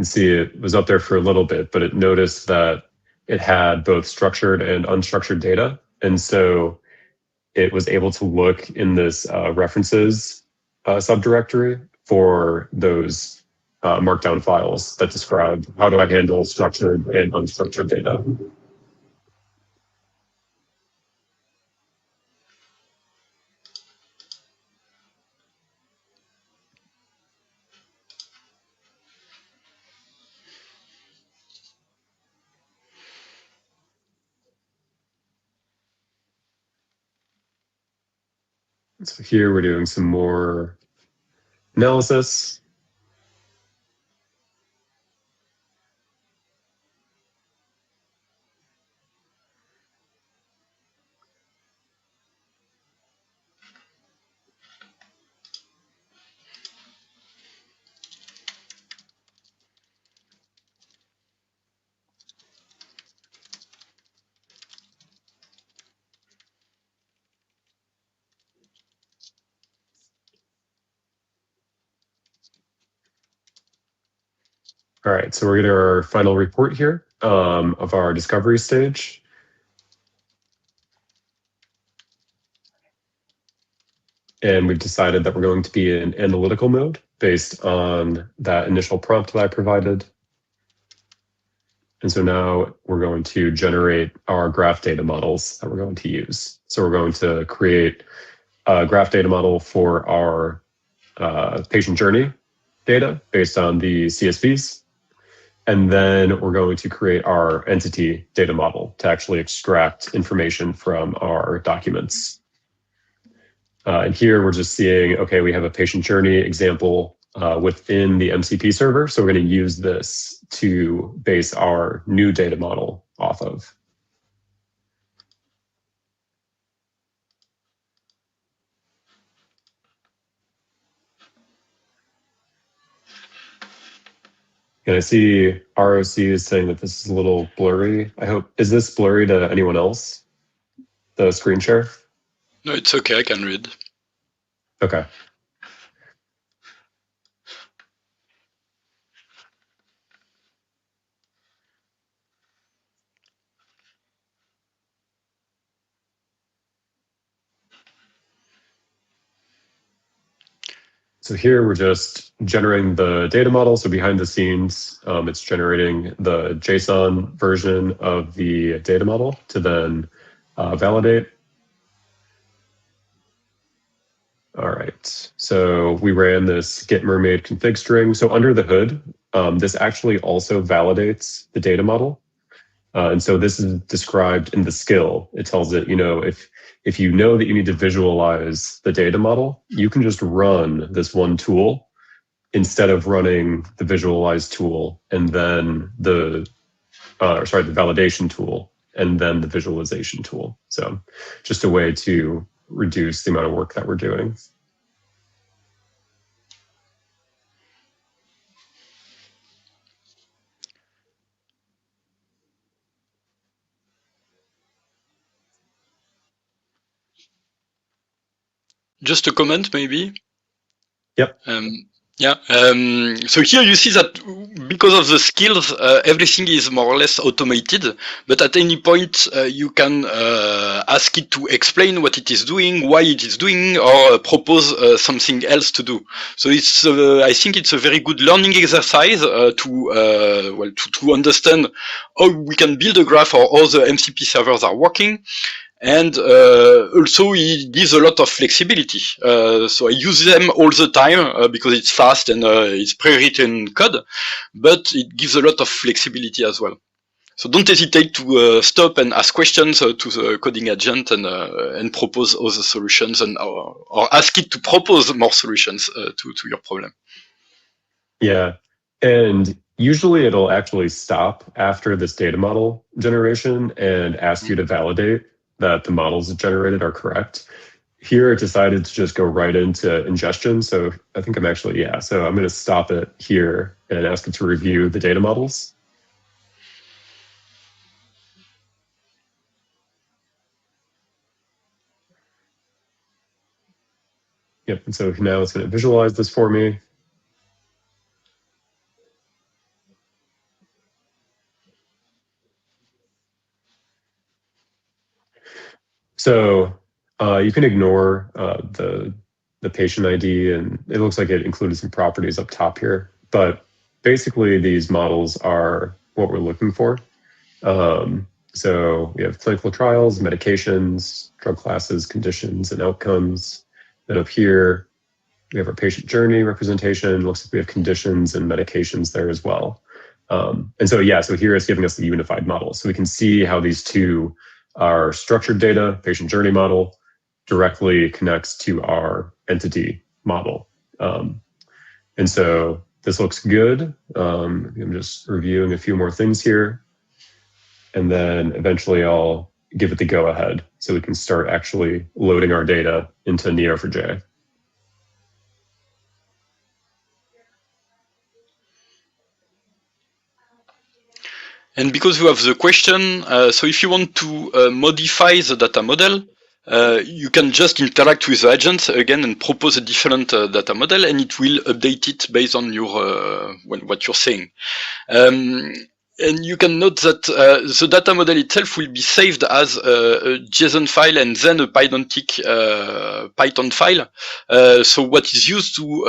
can see it was up there for a little bit, but it noticed that it had both structured and unstructured data. And so it was able to look in this references subdirectory for those markdown files that describe how do I handle structured and unstructured data. So here we're doing some more analysis. All right, so we're getting our final report here of our discovery stage. And we've decided that we're going to be in analytical mode based on that initial prompt that I provided. And so now we're going to generate our graph data models that we're going to use. So we're going to create a graph data model for our patient journey data based on the CSVs. And then we're going to create our entity data model to actually extract information from our documents. And here we're just seeing, okay, we have a patient journey example within the MCP server. So we're going to use this to base our new data model off of. And I see ROC is saying that this is a little blurry. I hope, is this blurry to anyone else? The screen share? No, it's okay, I can read. Okay. So here we're just generating the data model. So behind the scenes, it's generating the JSON version of the data model to then validate. All right, so we ran this get mermaid config string. So under the hood, this actually also validates the data model. And so this is described in the skill. It tells it, if you know that you need to visualize the data model, you can just run this one tool instead of running the visualize tool and then the validation tool and then the visualization tool. So just a way to reduce the amount of work that we're doing. Just a comment, maybe? Yep. So here you see that because of the skills, everything is more or less automated, but at any point you can ask it to explain what it is doing, why it is doing, or propose something else to do. So it's, I think it's a very good learning exercise to understand how we can build a graph or how the MCP servers are working. And also it gives a lot of flexibility. So I use them all the time because it's fast and it's pre-written code, but it gives a lot of flexibility as well. So don't hesitate to stop and ask questions to the coding agent and propose other solutions or ask it to propose more solutions to your problem. Yeah, and usually it'll actually stop after this data model generation and ask you to validate that the models it generated are correct. Here it decided to just go right into ingestion. So I think I'm actually, so I'm going to stop it here and ask it to review the data models. Yep, and so now it's going to visualize this for me. So you can ignore the patient ID, and it looks like it included some properties up top here. But basically, these models are what we're looking for. So we have clinical trials, medications, drug classes, conditions, and outcomes. Then up here, we have our patient journey representation. Looks like we have conditions and medications there as well. And so, yeah, so here it's giving us the unified model. So we can see how these two are structured data, patient journey model, directly connects to our entity model. And so this looks good. I'm just reviewing a few more things here. And then eventually I'll give it the go ahead so we can start actually loading our data into Neo4j. And because we have the question, so if you want to modify the data model, you can just interact with the agent again and propose a different data model, and it will update it based on your what you're saying. And you can note that the data model itself will be saved as a JSON file and then a Python file. So what is used to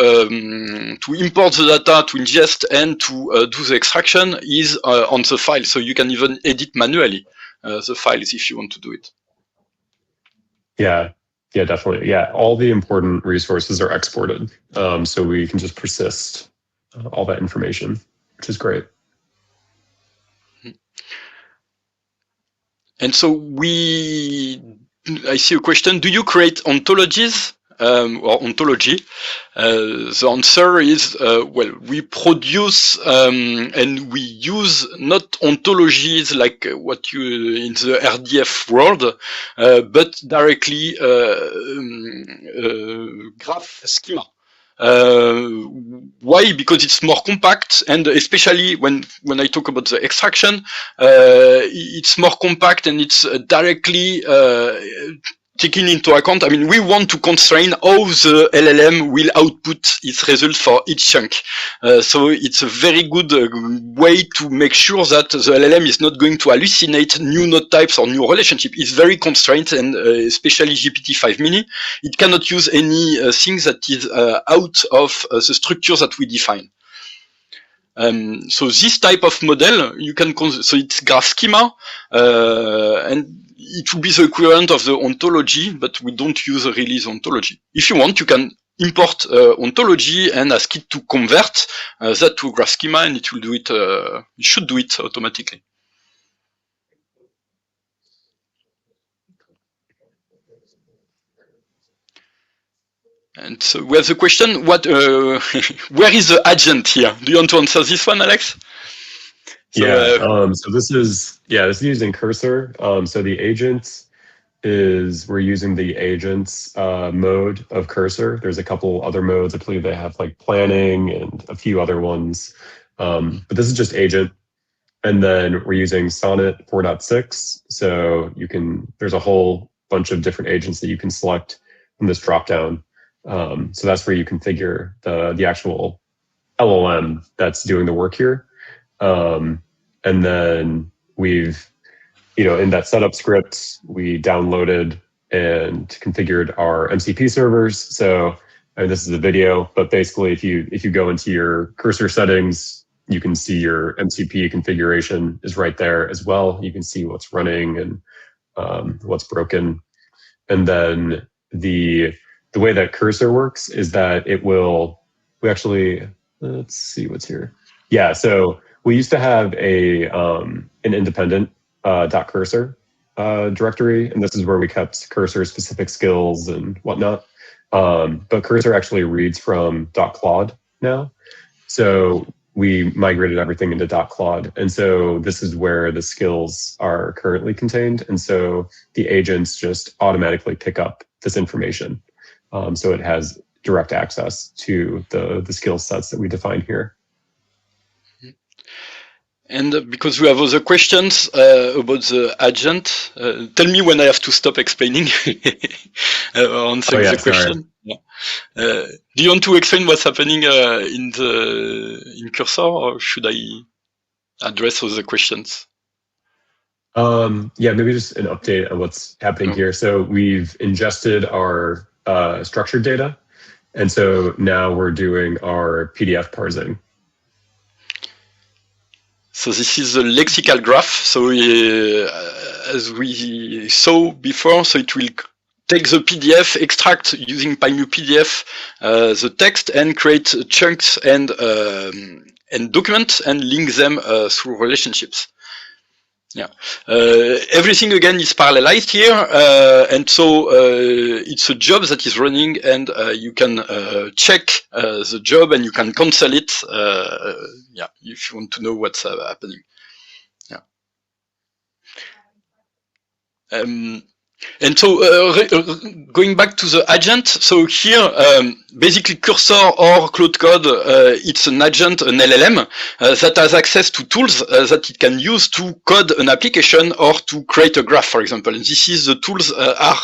import the data, to ingest, and to do the extraction is on the file. So you can even edit manually the files if you want to do it. Yeah, definitely. Yeah, all the important resources are exported. So we can just persist all that information, which is great. And so I see a question, do you create ontologies or ontology? The answer is, well, we produce and we use not ontologies like what you in the RDF world, but directly graph schema. Why? Because it's more compact, and especially when I talk about the extraction, it's more compact and it's directly taking into account. I mean, we want to constrain how the LLM will output its result for each chunk. So it's a very good way to make sure that the LLM is not going to hallucinate new node types or new relationship. It's very constrained, and especially GPT-5 mini, it cannot use any things that is out of the structures that we define. So this type of model, you can, so it's graph schema, and it will be the equivalent of the ontology, but we don't use a release ontology. If you want, you can import ontology and ask it to convert that to graph schema, and it will do it, it should do it automatically. And so we have the question, what, where is the agent here? Do you want to answer this one, Alex? So, so this is using Cursor. So the agent is, we're using the agents mode of Cursor. There's a couple other modes. I believe they have like planning and a few other ones. But this is just agent. And then we're using Sonnet 4.6. So you can, there's a whole bunch of different agents that you can select from this dropdown. So that's where you configure the actual LLM that's doing the work here. And then we've, in that setup script, we downloaded and configured our MCP servers. So this is a video, but basically if you go into your Cursor settings, you can see your MCP configuration is right there as well. You can see what's running and what's broken. And then the way that Cursor works is that let's see what's here. Yeah, so we used to have an independent .cursor directory, and this is where we kept Cursor specific skills and whatnot. But Cursor actually reads from .Claude now. So we migrated everything into .Claude. And so this is where the skills are currently contained. And so the agents just automatically pick up this information. So it has direct access to the skill sets that we define here. And because we have other questions about the agent, tell me when I have to stop explaining or answering the question. Yeah. Do you want to explain what's happening in Cursor, or should I address all the questions? Yeah, maybe just an update on what's happening here. So we've ingested our structured data, and so now we're doing our PDF parsing. So this is a lexical graph. So as we saw before, so it will take the PDF, extract using PyMu PDF the text, and create chunks and documents and link them through relationships. Yeah, everything again is parallelized here, and so it's a job that is running, and you can check the job and you can cancel it. Yeah, if you want to know what's happening. Yeah. And so going back to the agent, so here basically Cursor or Claude Code, it's an agent, an LLM that has access to tools that it can use to code an application or to create a graph, for example. And this is the tools are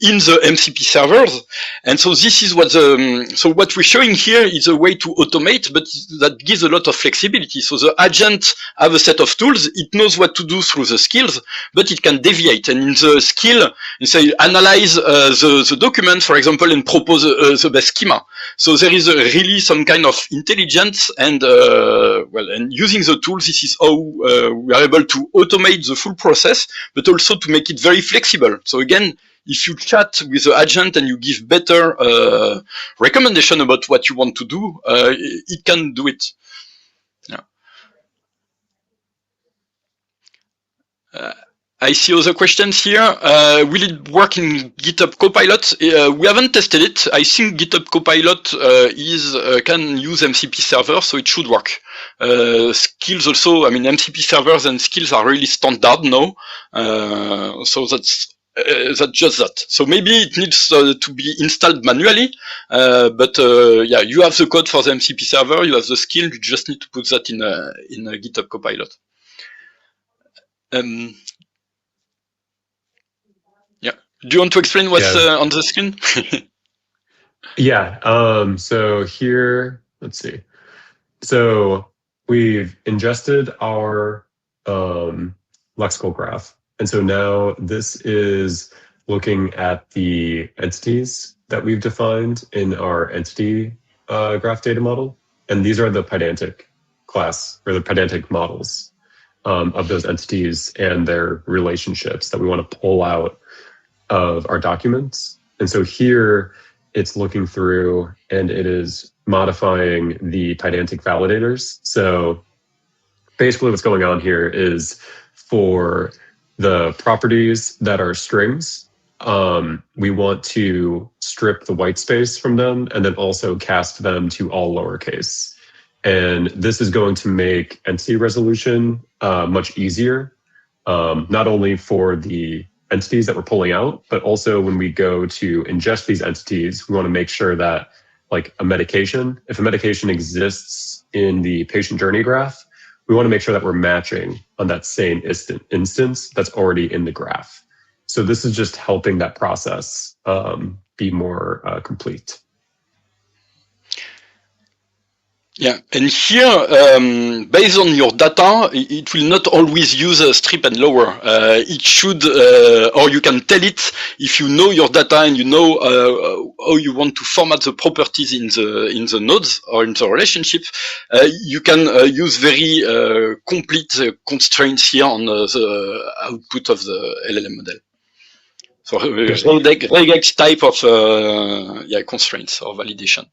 in the MCP servers. And so this is what so what we're showing here is a way to automate, but that gives a lot of flexibility. So the agent have a set of tools, it knows what to do through the skills, but it can deviate. And in the skill, you say analyze the document, for example, and propose the best schema. So there is really some kind of intelligence, and well, and using the tools, this is how we are able to automate the full process, but also to make it very flexible. So again, if you chat with the agent and you give better recommendation about what you want to do, it can do it. Yeah. I see other questions here. Will it work in GitHub Copilot? We haven't tested it. I think GitHub Copilot can use MCP server, so it should work. Skills also, I mean, MCP servers and skills are really standard now. So that's just that. So maybe it needs to be installed manually, but yeah, you have the code for the MCP server, you have the skill, you just need to put that in a GitHub Copilot. Yeah. Do you want to explain what's on the screen? Yeah. So here, let's see. So we've ingested our lexical graph. And so now this is looking at the entities that we've defined in our entity graph data model. And these are the Pydantic class, or the Pydantic models of those entities and their relationships that we want to pull out of our documents. And so here it's looking through and it is modifying the Pydantic validators. So basically what's going on here is for the properties that are strings, we want to strip the white space from them and then also cast them to all lowercase. And this is going to make entity resolution much easier, not only for the entities that we're pulling out, but also when we go to ingest these entities, we want to make sure that, like a medication, if a medication exists in the patient journey graph, we want to make sure that we're matching on that same instance that's already in the graph. So this is just helping that process be more complete. Yeah, and here, based on your data, it will not always use a strip and lower. It should, or you can tell it if you know your data and you know how you want to format the properties in the nodes or in the relationship. You can use very complete constraints here on the output of the LLM model. So regex type of constraints or validation.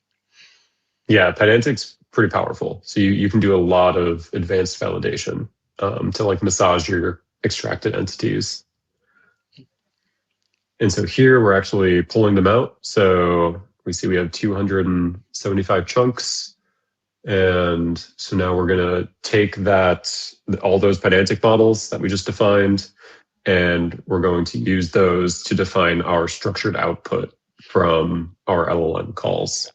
Yeah, Pydantic's pretty powerful. So you can do a lot of advanced validation to like massage your extracted entities. And so here we're actually pulling them out. So we see we have 275 chunks. And so now we're going to take all those Pydantic models that we just defined, and we're going to use those to define our structured output from our LLM calls.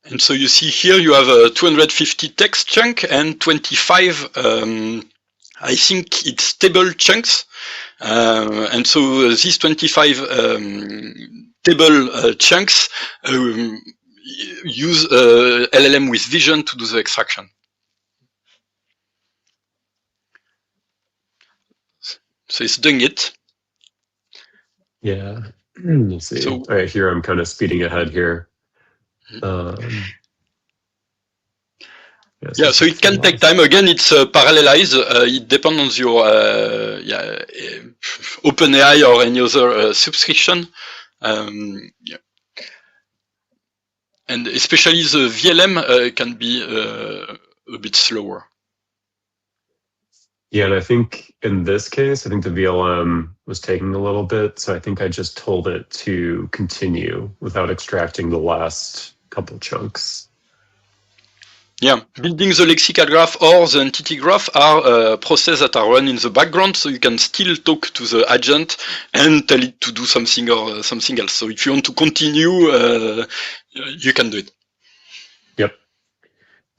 And so you see here you have a 250 text chunk and 25, I think it's table chunks. And so these 25 table chunks use LLM with vision to do the extraction. So it's doing it. Yeah. Let's see. So, all right, here I'm kind of speeding ahead here. Yeah, so it can take time. Again, it's parallelized. It depends on your OpenAI or any other subscription. Yeah. And especially the VLM can be a bit slower. Yeah, and I think in this case, I think the VLM was taking a little bit. So I think I just told it to continue without extracting the last couple chunks. Yeah, building the lexical graph or the entity graph are processes that are run in the background, so you can still talk to the agent and tell it to do something or something else. So if you want to continue, you can do it. Yep.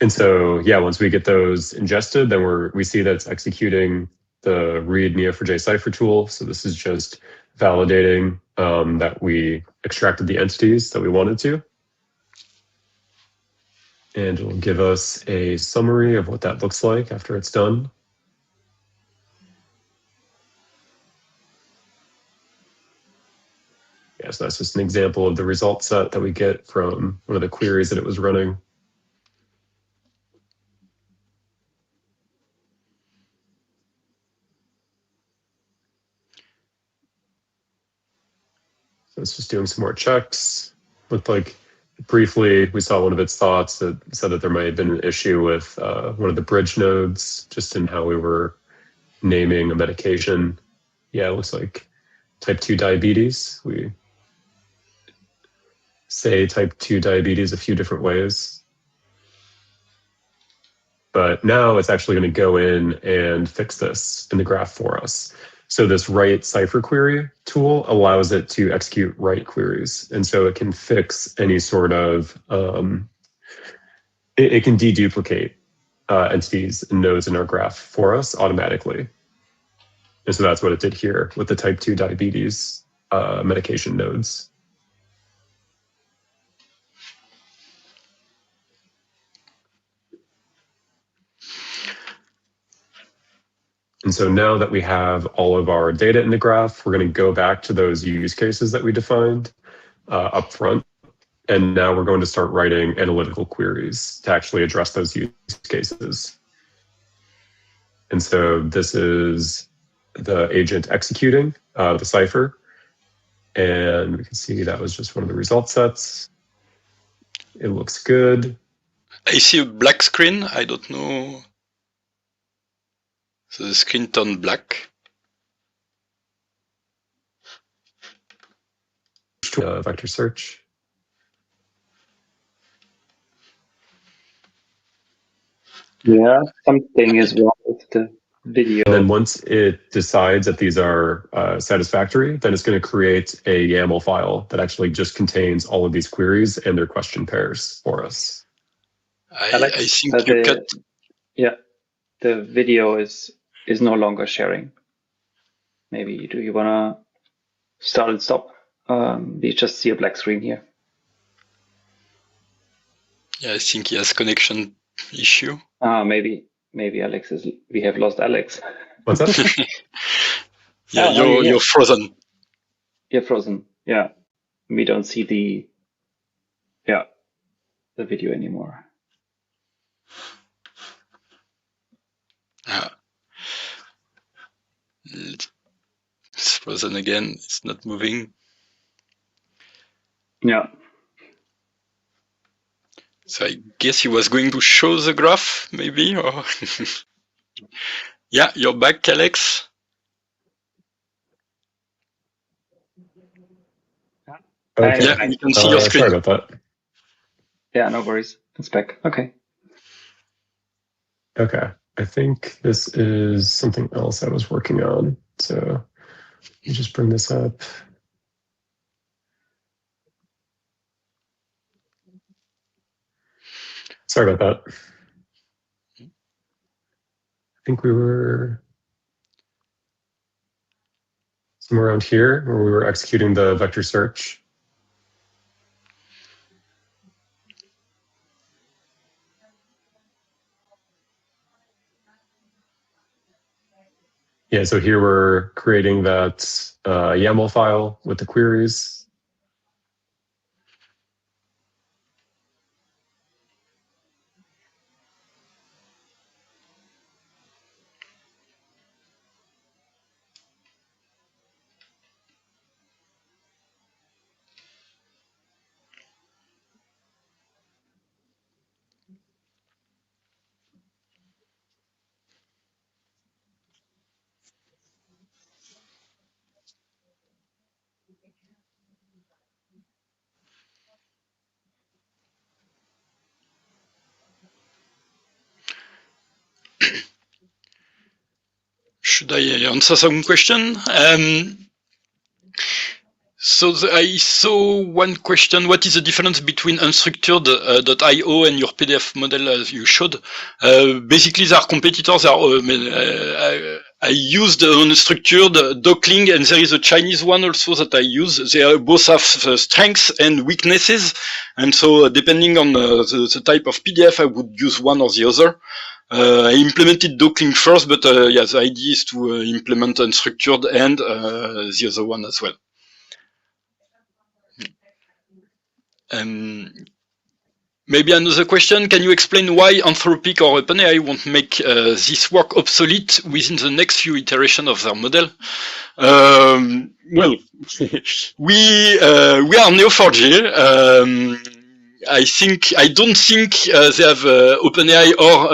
And so, yeah, once we get those ingested, then we see that it's executing the read Neo4j cipher tool. So this is just validating that we extracted the entities that we wanted to. And it'll give us a summary of what that looks like after it's done. Yeah, so that's just an example of the result set that we get from one of the queries that it was running. So it's just doing some more checks. Looked like briefly we saw one of its thoughts that said that there might have been an issue with one of the bridge nodes, just in how we were naming a medication. Yeah, it looks like type 2 diabetes. We say type 2 diabetes a few different ways. But now it's actually going to go in and fix this in the graph for us. So this write cipher query tool allows it to execute write queries. And so it can fix any sort of, it can deduplicate entities and nodes in our graph for us automatically. And so that's what it did here with the type 2 diabetes medication nodes. And so now that we have all of our data in the graph, we're going to go back to those use cases that we defined up front. And now we're going to start writing analytical queries to actually address those use cases. And so this is the agent executing the cipher. And we can see that was just one of the result sets. It looks good. I see a black screen. I don't know. So the screen turned black. Vector search. Yeah, something is wrong with the video. And then once it decides that these are satisfactory, then it's going to create a YAML file that actually just contains all of these queries and their question pairs for us. Alex, I think you cut. Yeah, the video is no longer sharing. Maybe do you want to start and stop? We just see a black screen here. Yeah, I think he has connection issue. Maybe Alex is. We have lost Alex. What's that? Yeah, you're frozen. You're frozen. Yeah, we don't see the video anymore. It's frozen again. It's not moving. Yeah. So I guess he was going to show the graph, maybe, or yeah, you're back, Alex. Yeah, we can see your screen. Sorry about that. Yeah, no worries. It's back. Okay. Okay. I think this is something else I was working on. So let me just bring this up. Sorry about that. I think we were somewhere around here where we were executing the vector search. Yeah, so here we're creating that YAML file with the queries. Should I answer some question? So I saw one question. What is the difference between unstructured .io and your PDF model as you showed? Basically, they are competitors. I used unstructured Docling, and there is a Chinese one also that I use. They both have strengths and weaknesses. And so depending on the type of PDF, I would use one or the other. I implemented Docling first, but yeah, the idea is to implement unstructured and the other one as well. Maybe another question, can you explain why Anthropic or OpenAI won't make this work obsolete within the next few iterations of their model? Well, we are Neo4j. I don't think they have OpenAI or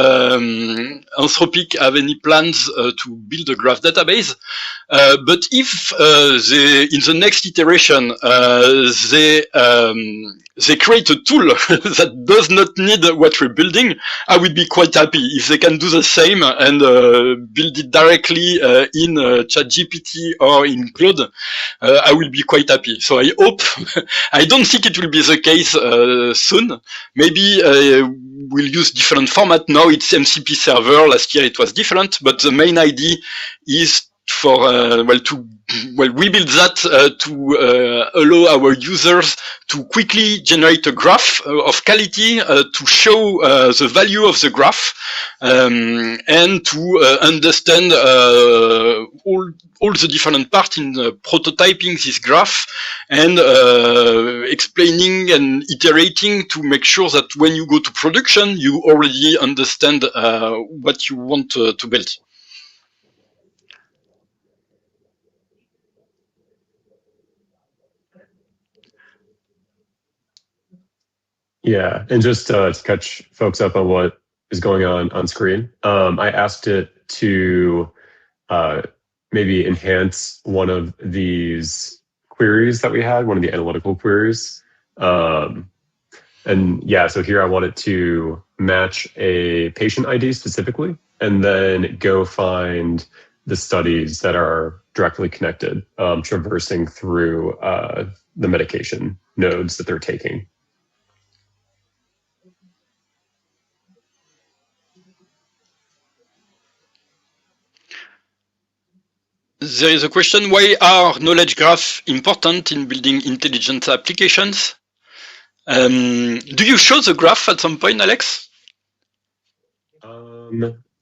Anthropic have any plans to build a graph database. But if they, in the next iteration, they create a tool that does not need what we're building, I would be quite happy. If they can do the same and build it directly in ChatGPT or in Claude, I will be quite happy. So I hope, I don't think it will be the case soon. Maybe we'll use different format. Now it's MCP server. Last year it was different, but the main idea is for we build that to allow our users to quickly generate a graph of quality to show the value of the graph and to understand all the different parts in prototyping this graph and explaining and iterating to make sure that when you go to production, you already understand what you want to build. Yeah, and just to catch folks up on what is going on screen, I asked it to maybe enhance one of these queries that we had, one of the analytical queries. And yeah, so here I want it to match a patient ID specifically, and then go find the studies that are directly connected, traversing through the medication nodes that they're taking. There is a question, why are knowledge graphs important in building intelligent applications? Do you show the graph at some point, Alex?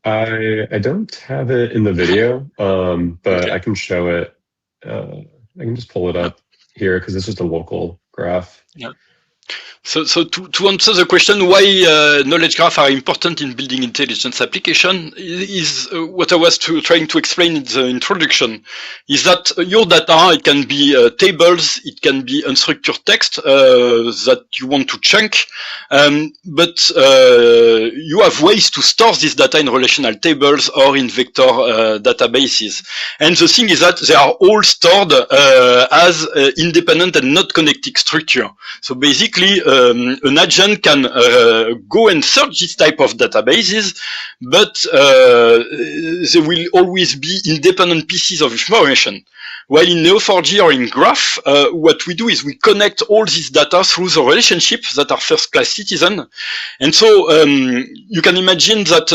I don't have it in the video, but okay. I can show it. I can just pull it up here because it's just a local graph. Yeah. So to answer the question why knowledge graphs are important in building intelligence application is what I was trying to explain in the introduction, is that your data, it can be tables, it can be unstructured text that you want to chunk, but you have ways to store this data in relational tables or in vector databases. And the thing is that they are all stored as independent and not connected structure. So basically, an agent can go and search this type of databases, but there will always be independent pieces of information. While in Neo4j or in Graph, what we do is we connect all this data through the relationships that are first-class citizen. And so you can imagine that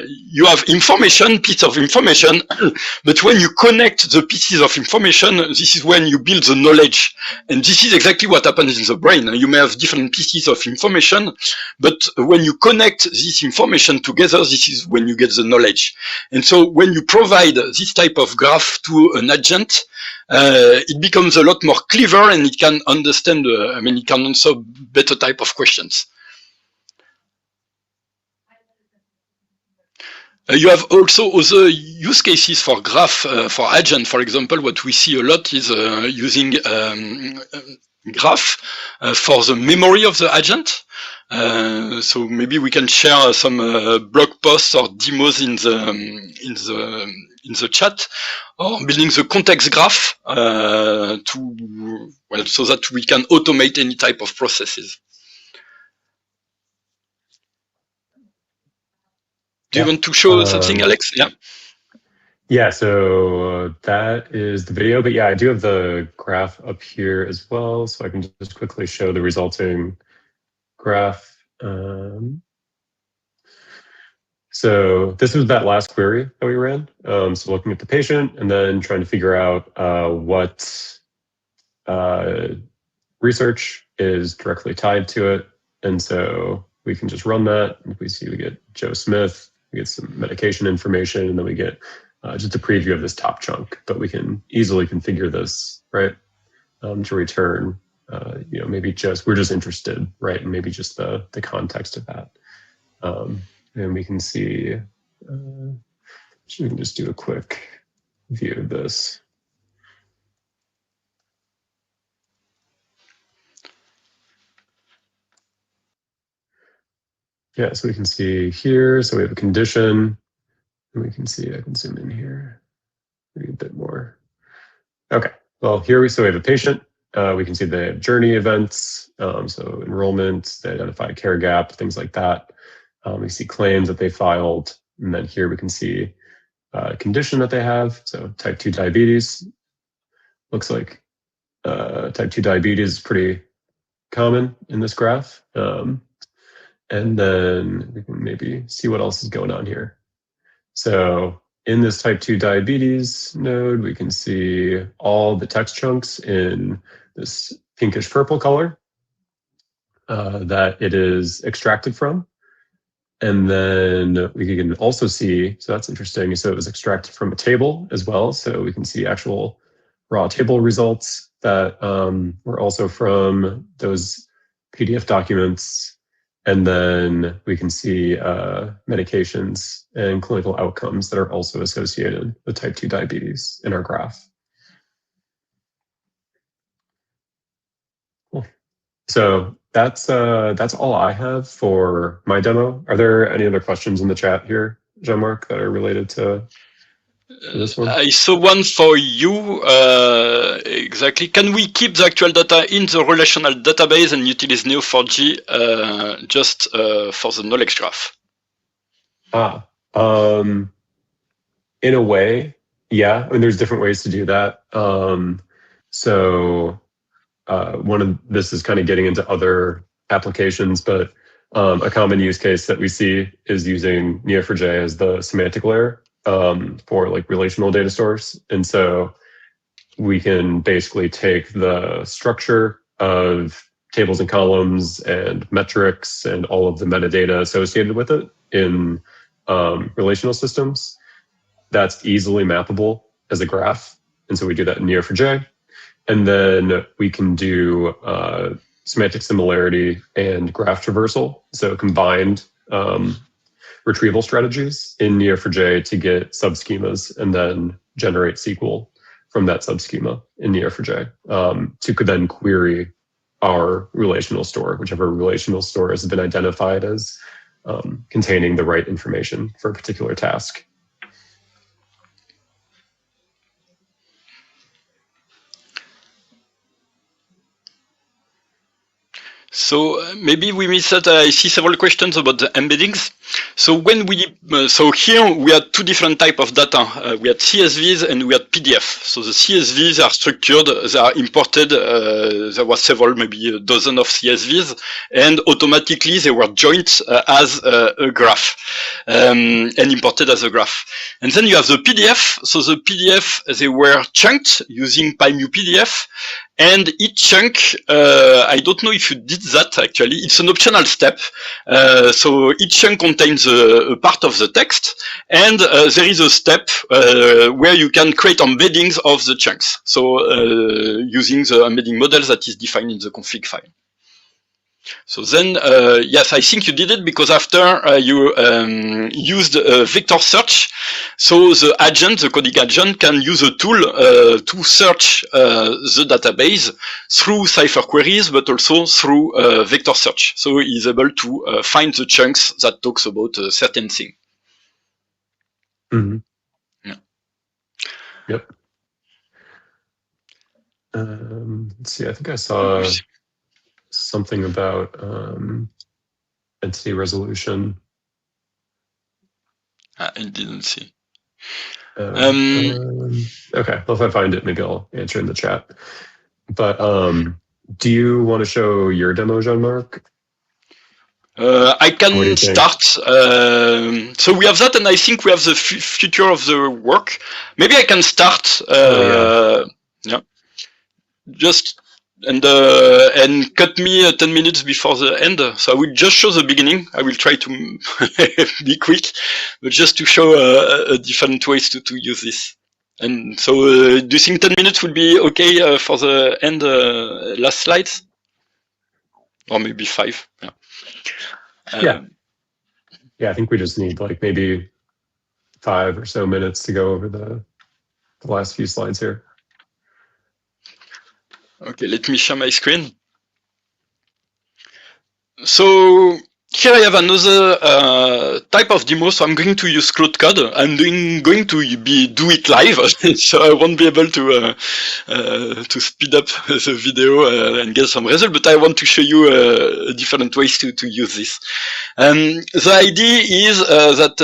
you have information, piece of information, but when you connect the pieces of information, this is when you build the knowledge. And this is exactly what happens in the brain. You may have different pieces of information, but when you connect this information together, this is when you get the knowledge. And so when you provide this type of graph to an agent, it becomes a lot more clever, and it can understand, it can answer better type of questions. You have also other use cases for graph, for agent. For example, what we see a lot is using graph for the memory of the agent. So maybe we can share some blog posts or demos in the chat, or building the context graph so that we can automate any type of processes. Do you want to show something, Alex? Yeah. Yeah, so that is the video, but yeah, I do have the graph up here as well, so I can just quickly show the resulting graph. So this was that last query that we ran. So looking at the patient and then trying to figure out what research is directly tied to it. And so we can just run that. If we see, we get Joe Smith, we get some medication information, and then we get just a preview of this top chunk. But we can easily configure this, right, to return, maybe we're just interested, right, and maybe just the context of that. And we can see, we can just do a quick view of this. Yeah, so we can see here, so we have a condition, and we can see, I can zoom in here, maybe a bit more. Okay, well, here we have a patient. We can see the journey events, so enrollment, they identify a care gap, things like that. We see claims that they filed, and then here we can see a condition that they have, so type 2 diabetes. Looks like type 2 diabetes is pretty common in this graph. And then we can maybe see what else is going on here. So in this type 2 diabetes node, we can see all the text chunks in this pinkish purple color that it is extracted from. And then we can also see, so that's interesting, so it was extracted from a table as well. So we can see actual raw table results that were also from those PDF documents. And then we can see medications and clinical outcomes that are also associated with type 2 diabetes in our graph. Cool. So that's all I have for my demo. Are there any other questions in the chat here, Jean-Marc, that are related to this one? I saw one for you. Exactly. Can we keep the actual data in the relational database and utilize Neo4j just for the knowledge graph? In a way, yeah. I mean, there's different ways to do that. This is kind of getting into other applications, but a common use case that we see is using Neo4j as the semantic layer for like relational data stores. And so we can basically take the structure of tables and columns and metrics and all of the metadata associated with it in relational systems. That's easily mappable as a graph. And so we do that in Neo4j. And then we can do semantic similarity and graph traversal. So combined retrieval strategies in Neo4j to get subschemas and then generate SQL from that subschema in Neo4j to then query our relational store, whichever relational store has been identified as containing the right information for a particular task. So maybe we missed that. I see several questions about the embeddings. So when we, so here we had two different types of data. We had CSVs and we had PDF. So the CSVs are structured, they are imported. There was several, maybe a dozen of CSVs, and automatically they were joined as a graph and imported as a graph. And then you have the PDF. So the PDF, they were chunked using PyMuPDF. And each chunk, I don't know if you did that actually, it's an optional step. So each chunk contains a part of the text, and there is a step where you can create embeddings of the chunks. So using the embedding model that is defined in the config file. So then, yes, I think you did it because after you used vector search, so the agent, the coding agent, can use a tool to search the database through Cypher queries, but also through vector search. So he's able to find the chunks that talks about a certain thing. Mm-hmm. Yeah. Yep. Let's see. I think I saw something about entity resolution. I didn't see. Okay, well, if I find it, maybe I'll answer in the chat. But do you want to show your demo, Jean-Marc? I can start. So we have that, and I think we have the future of the work. Maybe I can start. Yeah. Just and cut me 10 minutes before the end. So I will just show the beginning. I will try to be quick, but just to show different ways to use this. And so, do you think 10 minutes will be okay for the end last slides, or maybe 5? Yeah. Yeah, I think we just need like maybe 5 or so minutes to go over the last few slides here. Okay, let me share my screen. So here I have another type of demo. So I'm going to use Claude Code. I'm going to do it live, so I won't be able to speed up the video and get some result. But I want to show you different ways to use this. The idea is that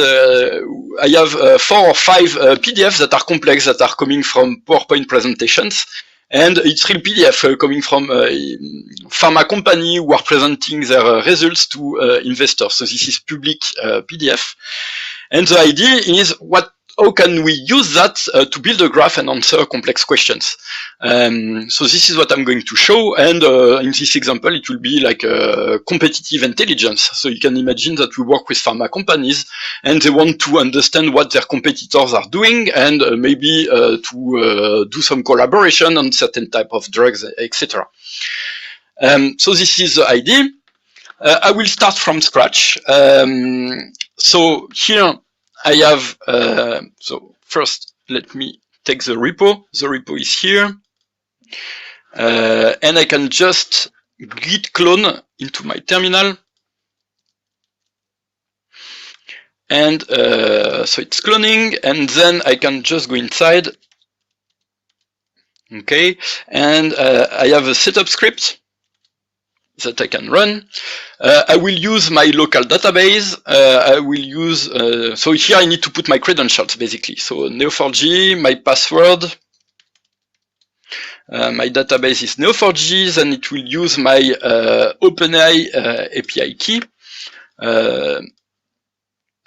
I have 4 or 5 PDFs that are complex, that are coming from PowerPoint presentations. And it's real PDF coming from pharma company who are presenting their results to investors. So this is public PDF. And the idea is how can we use that to build a graph and answer complex questions? So this is what I'm going to show. And in this example, it will be like competitive intelligence. So you can imagine that we work with pharma companies and they want to understand what their competitors are doing and maybe to do some collaboration on certain type of drugs, etc. So this is the idea. I will start from scratch. So here, I have, so first, let me take the repo. The repo is here. And I can just git clone into my terminal. And so it's cloning, and then I can just go inside. Okay, and I have a setup script that I can run. I will use my local database. I will use, so here I need to put my credentials basically. So Neo4j, my password, my database is Neo4j, then it will use my OpenAI API key.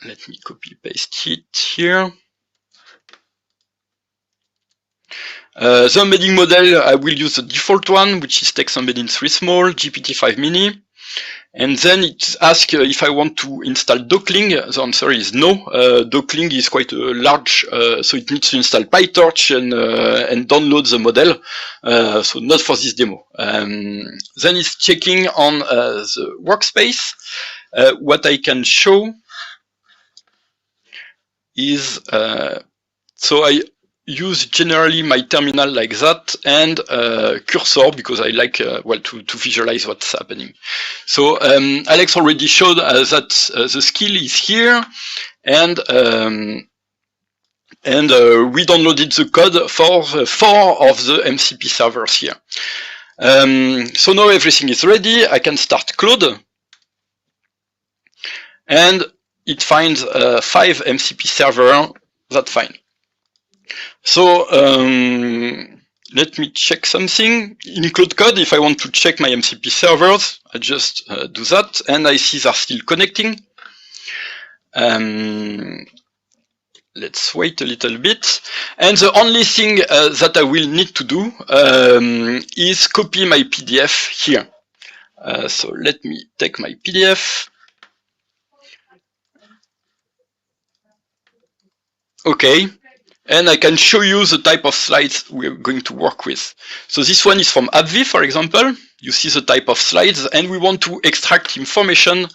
Let me copy paste it here. The embedding model, I will use the default one, which is text embedding 3 small, GPT-5 mini. And then it asks if I want to install Dockling. The answer is no. Dockling is quite a large, so it needs to install PyTorch and download the model. So not for this demo. Then it's checking on the workspace. What I can show is, so I use generally my terminal like that and cursor because I like well to visualize what's happening. So Alex already showed that the skill is here, and we downloaded the code for 4 of the MCP servers here. So now everything is ready. I can start Claude. And it finds 5 MCP server. That's fine. So let me check something. In Claude Code, if I want to check my MCP servers, I just do that, and I see they're still connecting. Let's wait a little bit. And the only thing that I will need to do is copy my PDF here. So let me take my PDF. Okay. And I can show you the type of slides we're going to work with. So this one is from AppV, for example. You see the type of slides, and we want to extract information,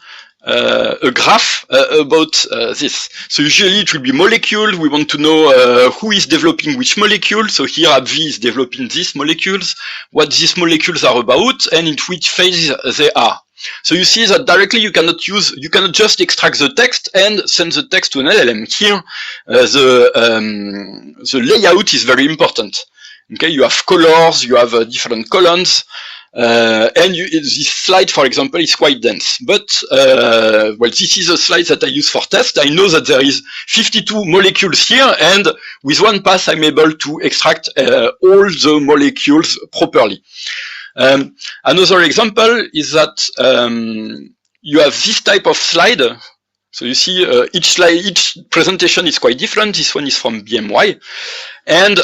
a graph about this. So usually it will be molecule. We want to know who is developing which molecule. So here AppV is developing these molecules, what these molecules are about, and in which phase they are. So you see that directly you cannot just extract the text and send the text to an LLM. Here, the layout is very important. Okay, you have colors, you have different columns, and this slide, for example, is quite dense. But well, this is a slide that I use for test. I know that there is 52 molecules here, and with one pass, I'm able to extract all the molecules properly. Another example is that you have this type of slide. So you see each presentation is quite different. This one is from BMY. And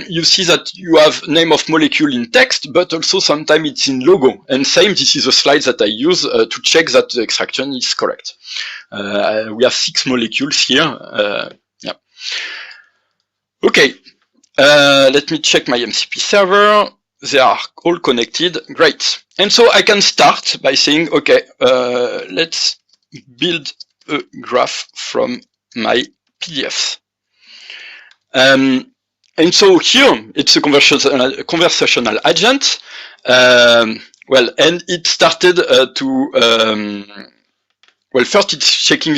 you see that you have name of molecule in text, but also sometimes it's in logo. And same, this is a slide that I use to check that the extraction is correct. We have 6 molecules here. Yeah. Okay. Let me check my MCP server. They are all connected. Great. And so I can start by saying, okay, let's build a graph from my PDFs. And so here it's a conversational agent. Well, and it started well, first it's checking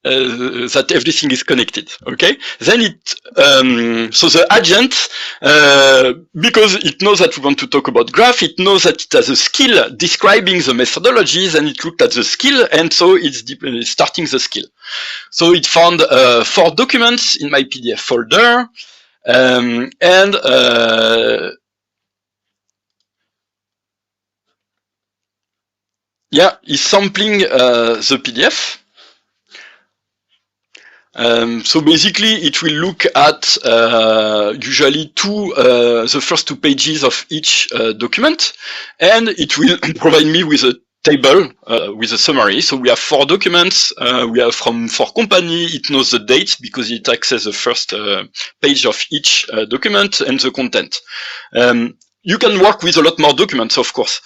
that everything is connected. Okay. Then so the agent, because it knows that we want to talk about graph, it knows that it has a skill describing the methodologies, and it looked at the skill, and so it's starting the skill. So it found 4 documents in my PDF folder, and yeah, it's sampling the PDF. So basically, it will look at usually the first 2 pages of each document, and it will provide me with a table with a summary. So we have 4 documents. We have for company, it knows the dates because it accesses the first page of each document and the content. You can work with a lot more documents, of course.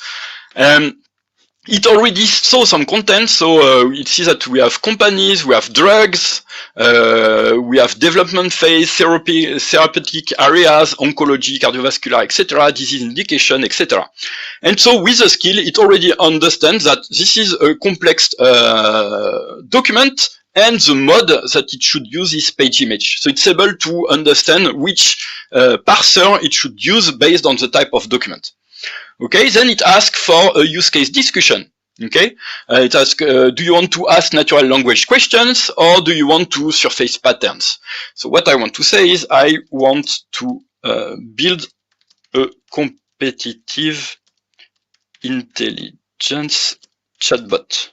It already saw some content, so it sees that we have companies, we have drugs, we have development phase, therapeutic areas, oncology, cardiovascular, etc., disease indication, etc. And so with the skill, it already understands that this is a complex document, and the mode that it should use is page image. So it's able to understand which parser it should use based on the type of document. Okay, then it asks for a use case discussion. Okay, it asks, do you want to ask natural language questions, or do you want to surface patterns? So what I want to say is I want to build a competitive intelligence chatbot.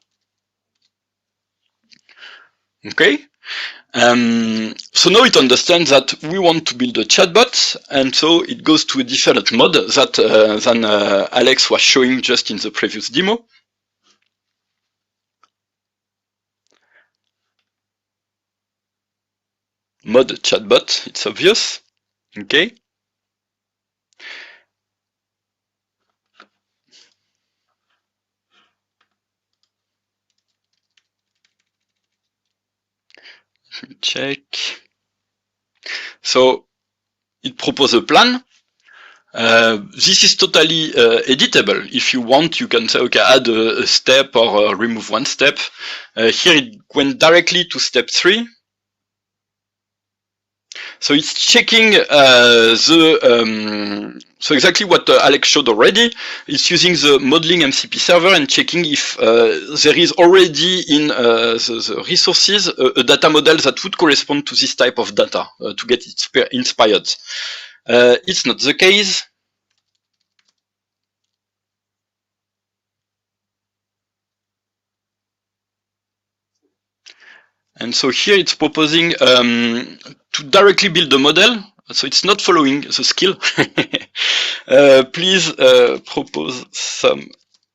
Okay. So now it understands that we want to build a chatbot, and so it goes to a different mode that than Alex was showing just in the previous demo. Mode chatbot, it's obvious. Okay. Check. So it proposes a plan. This is totally editable. If you want, you can say, okay, add a step or remove one step. Here it went directly to step 3. So it's checking so exactly what Alex showed already. It's using the modeling MCP server and checking if there is already in the resources a data model that would correspond to this type of data to get it inspired. It's not the case. And so here it's proposing to directly build a model. So it's not following the skill. Please propose some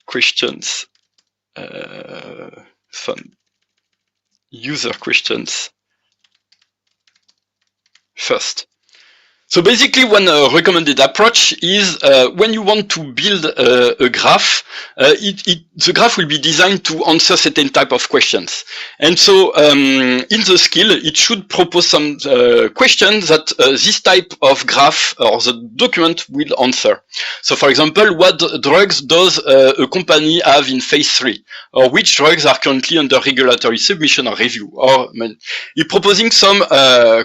questions, some user questions first. So basically one recommended approach is when you want to build a graph, the graph will be designed to answer certain type of questions. And so in the skill, it should propose some questions that this type of graph or the document will answer. So for example, what drugs does a company have in phase 3? Or which drugs are currently under regulatory submission or review? Or you're proposing some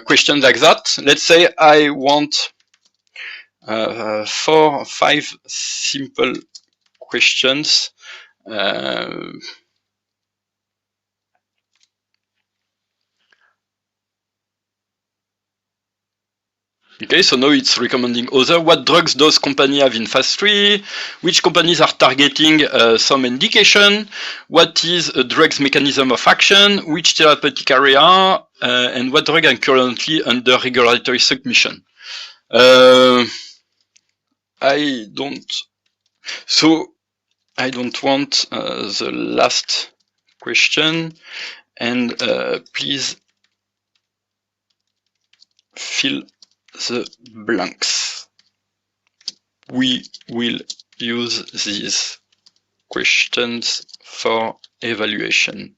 questions like that. Let's say I want 4 or 5 simple questions. Okay, so now it's recommending other. What drugs does company have in phase 3? Which companies are targeting some indication? What is a drug's mechanism of action? Which therapeutic area? And what drug are currently under regulatory submission? I don't want the last question, and please fill the blanks. We will use these questions for evaluation.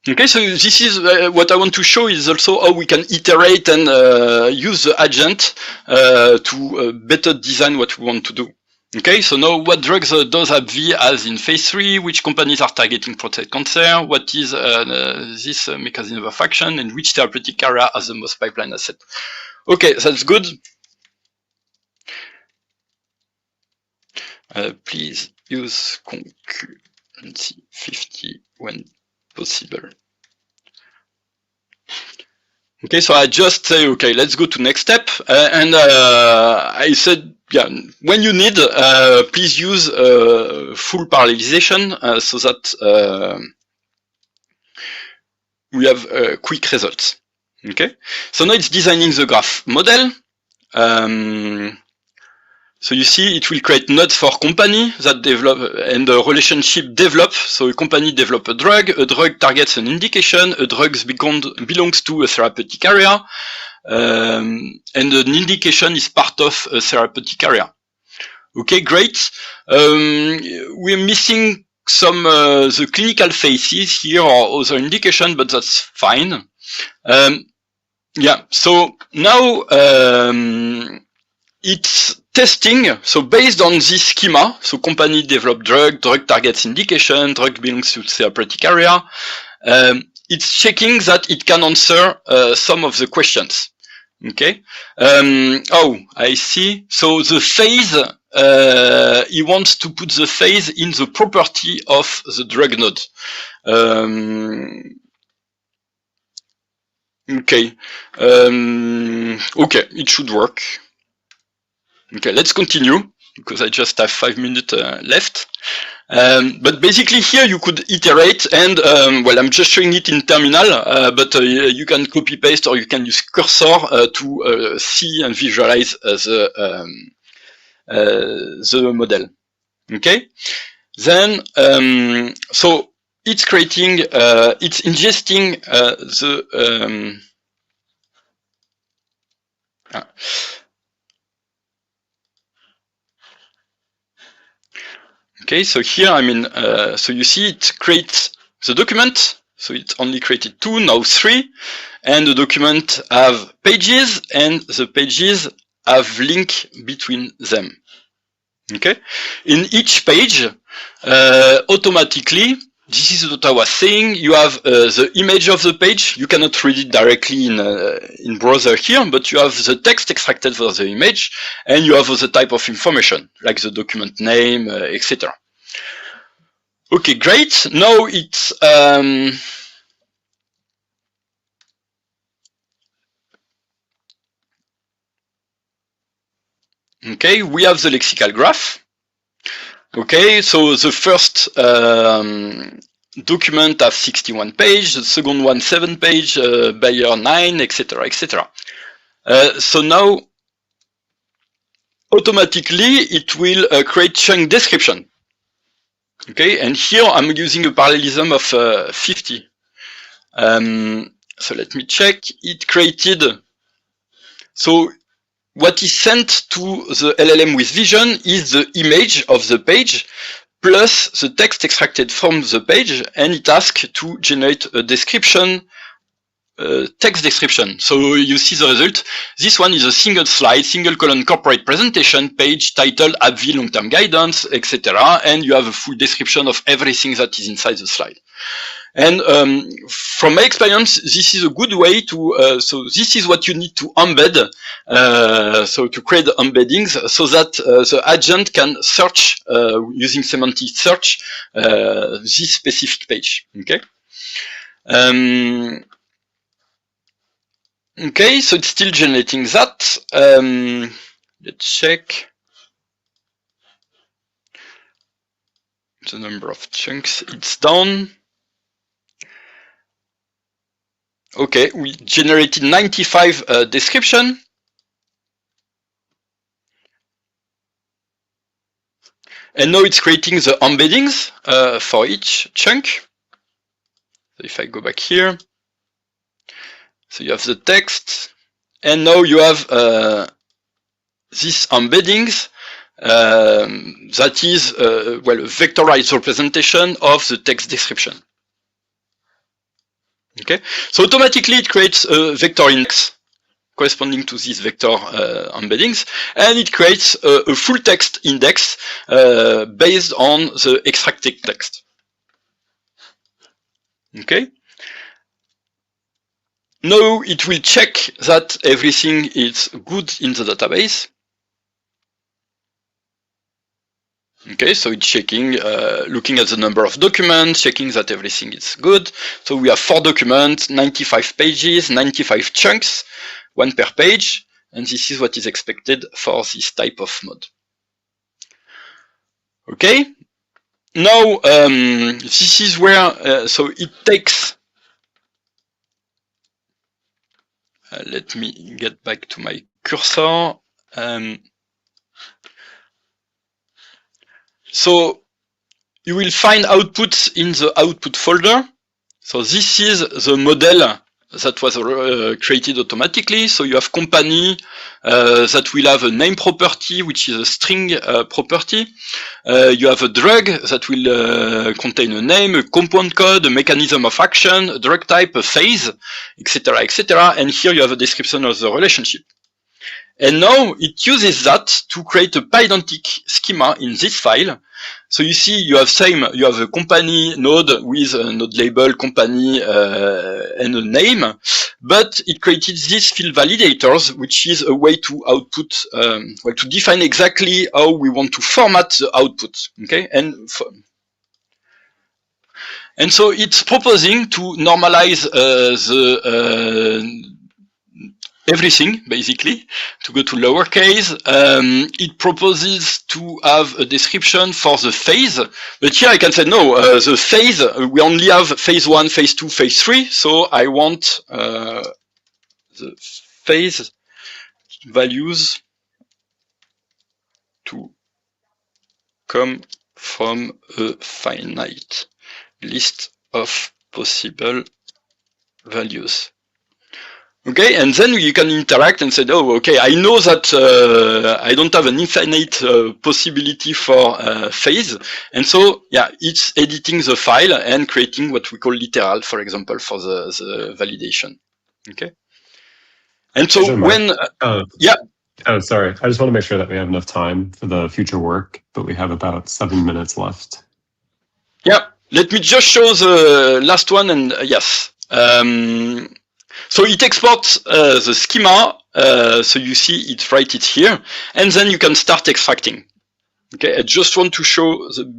Okay, so this is what I want to show is also how we can iterate and use the agent to better design what we want to do. Okay, so now what drugs does AbbVie as in phase 3? Which companies are targeting prostate cancer? What is this mechanism of action? And which therapeutic area has the most pipeline asset? Okay, that's good. Please use concurrency 50 when possible. Okay, so I just say, okay, let's go to next step. And I said, yeah, when you need, please use full parallelization so that we have quick results. Okay, so now it's designing the graph model. So you see, it will create nodes for company that develop and the relationship develop. So a company develop a drug targets an indication, a drug belongs to a therapeutic area, and an indication is part of a therapeutic area. Okay, great. We're missing some the clinical phases here or other indication, but that's fine. Yeah, so now it's testing, so based on this schema, so company develop drug targets indication, drug belongs to therapeutic area, it's checking that it can answer some of the questions. Okay. Oh, I see. So the phase, he wants to put the phase in the property of the drug node. Okay. Okay, it should work. Okay, let's continue, because I just have 5 minutes left. But basically here you could iterate and, well, I'm just showing it in terminal, but you can copy paste or you can use cursor to see and visualize the model. Okay? Then, so it's creating, it's ingesting the, okay, so here, I mean, so you see it creates the document. So it only created 2, now 3. And the document have pages, and the pages have link between them. Okay? In each page, automatically, this is what I was saying. You have the image of the page. You cannot read it directly in browser here, but you have the text extracted for the image, and you have the type of information, like the document name, etc. Okay, great. Now it's okay. We have the lexical graph. Okay, so the first document has 61 pages, the second one 7 pages, Bayer 9, etc., etc. So now, automatically, it will create chunk description. Okay, and here I'm using a parallelism of 50. So let me check. It created. So what is sent to the LLM with vision is the image of the page plus the text extracted from the page, and it asks to generate a description, text description. So you see the result. This one is a single slide, single column corporate presentation page titled AbbVie long-term guidance, etc. And you have a full description of everything that is inside the slide. And from my experience, this is a good way to, so this is what you need to embed, so to create the embeddings so that the agent can search, using semantic search, this specific page, okay? Okay, so it's still generating that. Let's check the number of chunks. It's down. Okay, we generated 95 description. And now it's creating the embeddings for each chunk. So if I go back here, so you have the text, and now you have these embeddings that is, well, a vectorized representation of the text description. Okay, so automatically it creates a vector index corresponding to these vector embeddings, and it creates a full text index based on the extracted text. Okay. Now it will check that everything is good in the database. Okay, so it's checking, looking at the number of documents, checking that everything is good. So we have 4 documents, 95 pages, 95 chunks, 1 per page, and this is what is expected for this type of mode. Okay, now this is where, so it takes, let me get back to my cursor. So you will find outputs in the output folder. So this is the model that was created automatically. So you have company that will have a name property, which is a string property. You have a drug that will contain a name, a compound code, a mechanism of action, a drug type, a phase, etc., etc. And here you have a description of the relationship. And now it uses that to create a pydantic schema in this file. So you see, you have a company node with a node label, company, and a name, but it created these field validators, which is a way to output, well, to define exactly how we want to format the output. Okay, and so it's proposing to normalize everything, basically, to go to lowercase. It proposes to have a description for the phase, but here I can say no, the phase, we only have phase 1, phase 2, phase 3, so I want the phase values to come from a finite list of possible values. Okay, and then you can interact and say, oh, okay, I know that I don't have an infinite possibility for phase, and so, yeah, it's editing the file and creating what we call literal, for example, for the validation. Okay, and so when, yeah. Oh, sorry, I just want to make sure that we have enough time for the future work, but we have about 7 minutes left. Yeah. let me just show the last one, and yes. So it exports the schema, so you see it right it's here, and then you can start extracting. Okay, I just want to show the,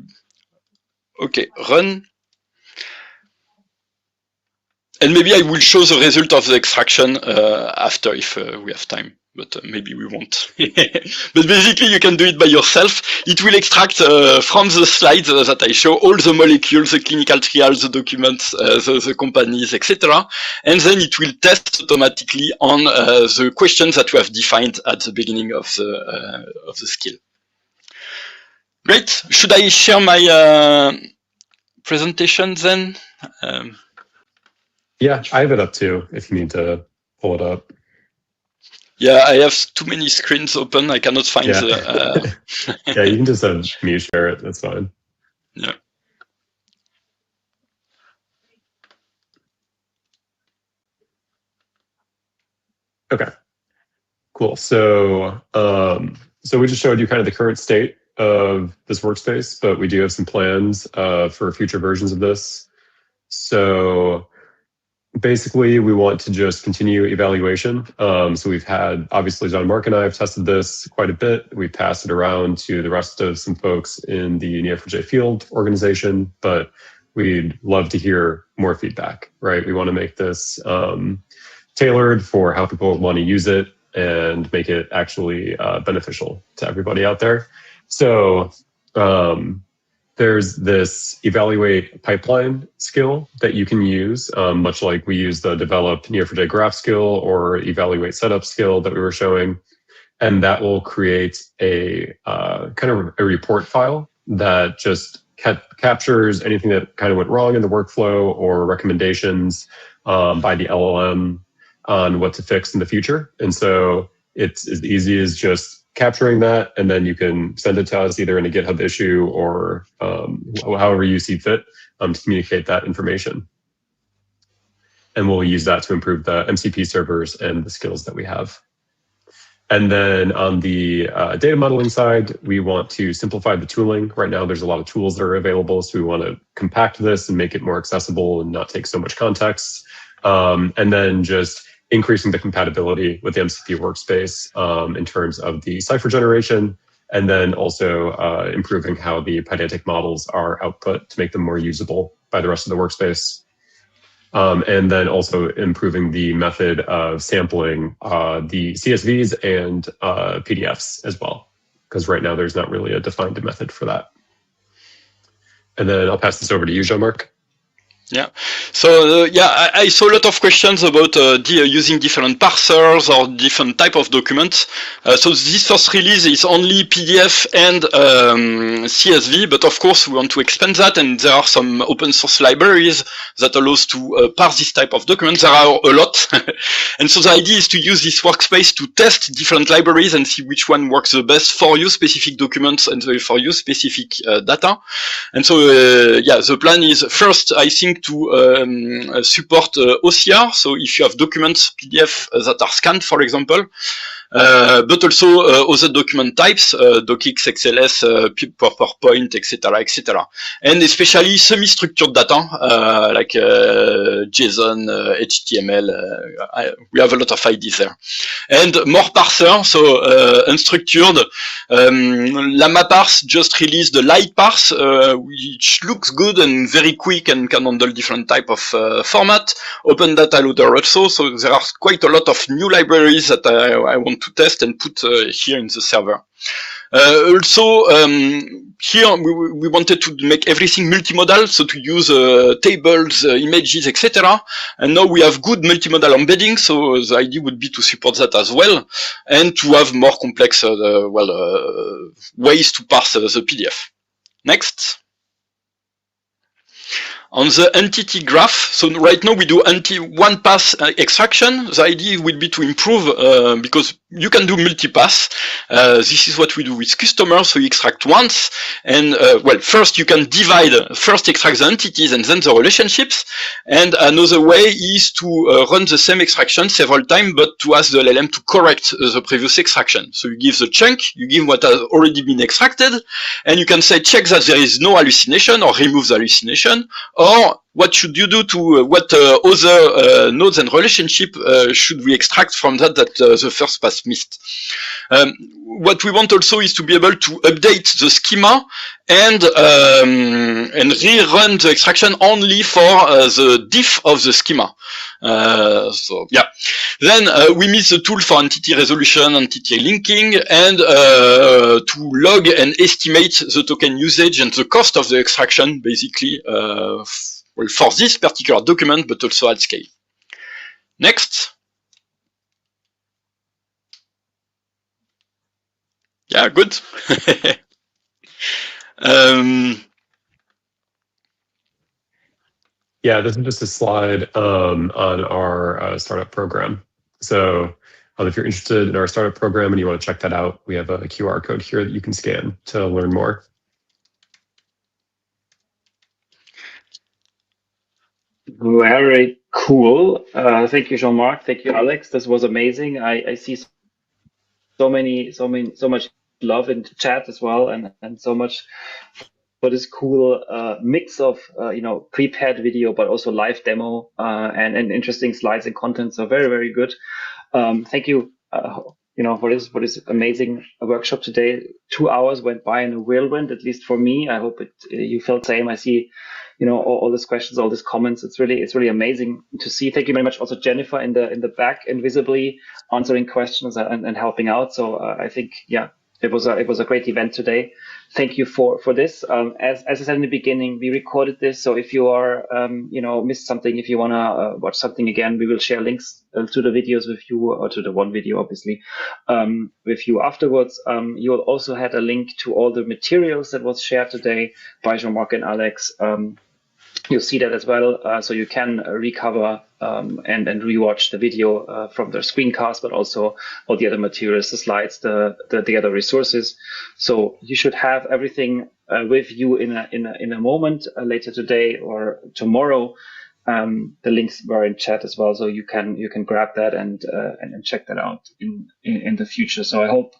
okay, run. And maybe I will show the result of the extraction after if we have time. But maybe we won't. But basically, you can do it by yourself. It will extract from the slides that I show all the molecules, the clinical trials, the documents, the companies, etc. And then it will test automatically on the questions that we have defined at the beginning of the skill. Great. Should I share my presentation then? Yeah, I have it up too, if you need to pull it up. Yeah, I have too many screens open. I cannot find the... Yeah, you can just have me share it. That's fine. Yeah. Okay, cool. So, so we just showed you kind of the current state of this workspace, but we do have some plans for future versions of this. So basically, we want to just continue evaluation. So we've had, obviously, Jean-Marc and I have tested this quite a bit. We passed it around to the rest of some folks in the Neo4j field organization, but we'd love to hear more feedback, right? We want to make this tailored for how people want to use it and make it actually beneficial to everybody out there. So there's this evaluate pipeline skill that you can use, much like we use the develop Neo4j graph skill or evaluate setup skill that we were showing. And that will create a kind of a report file that just captures anything that kind of went wrong in the workflow or recommendations by the LLM on what to fix in the future. And so it's as easy as just capturing that, and then you can send it to us either in a GitHub issue or however you see fit to communicate that information. And we'll use that to improve the MCP servers and the skills that we have. And then on the data modeling side, we want to simplify the tooling. Right now, there's a lot of tools that are available, so we want to compact this and make it more accessible and not take so much context. And then just increasing the compatibility with the MCP workspace in terms of the cipher generation, and then also improving how the pydantic models are output to make them more usable by the rest of the workspace. And then also improving the method of sampling the CSVs and PDFs as well, because right now there's not really a defined method for that. And then I'll pass this over to you, Jean-Marc. Yeah. So yeah, I saw a lot of questions about using different parsers or different type of documents. So this first release is only PDF and CSV, but of course we want to expand that, and there are some open source libraries that allows to parse this type of documents. There are a lot, and so the idea is to use this workspace to test different libraries and see which one works the best for you specific documents and for you specific data. And so yeah, the plan is first, I think, to support OCR. So if you have documents, PDF that are scanned, for example, but also other document types, docx, XLS, PowerPoint, etc., etc., and especially semi-structured data like JSON, HTML. We have a lot of ideas there, and more parser. So unstructured. Llama Parse just released the light parse, which looks good and very quick and can handle different type of format. Open Data Loader also. So there are quite a lot of new libraries that I want to test and put here in the server. Also, here we wanted to make everything multimodal, so to use tables, images, etc. And now we have good multimodal embedding, so the idea would be to support that as well, and to have more complex ways to parse the PDF. Next. On the entity graph, so right now we do one pass extraction. The idea would be to improve because you can do multipass. This is what we do with customers. So you extract once, and well, first you can first extract the entities and then the relationships. And another way is to run the same extraction several times, but to ask the LLM to correct the previous extraction. So you give the chunk, you give what has already been extracted, and you can say check that there is no hallucination or remove the hallucination, or what should you do to what other nodes and relationship should we extract from that the first pass missed? What we want also is to be able to update the schema and rerun the extraction only for the diff of the schema. So yeah. Then we miss the tool for entity resolution, entity linking, and to log and estimate the token usage and the cost of the extraction, basically. Well, for this particular document, but also at scale. Next. Yeah, good. Yeah, this is just a slide on our startup program. So if you're interested in our startup program and you want to check that out, we have a QR code here that you can scan to learn more. Very cool. Thank you, Jean-Marc. Thank you, Alex. This was amazing. I see so much love in the chat as well, and so much for this cool mix of prepared video, but also live demo and interesting slides and content. So very good. Thank you. For this amazing workshop today. 2 hours went by in a whirlwind, at least for me. I hope you felt the same. I see, all these questions, all these comments. It's really amazing to see. Thank you very much, also Jennifer in the back, invisibly answering questions and helping out. So I think, yeah, it was a great event today. Thank you for this. As I said in the beginning, we recorded this. So if you are, missed something, if you want to watch something again, we will share links to the videos with you, or to the one video, obviously, with you afterwards. You will also had a link to all the materials that was shared today by Jean-Marc and Alex. You'll see that as well, so you can recover and rewatch the video from the screencast, but also all the other materials, the slides, the other resources. So you should have everything with you in a moment later today or tomorrow. The links were in chat as well, so you can grab that and check that out in the future. So I hope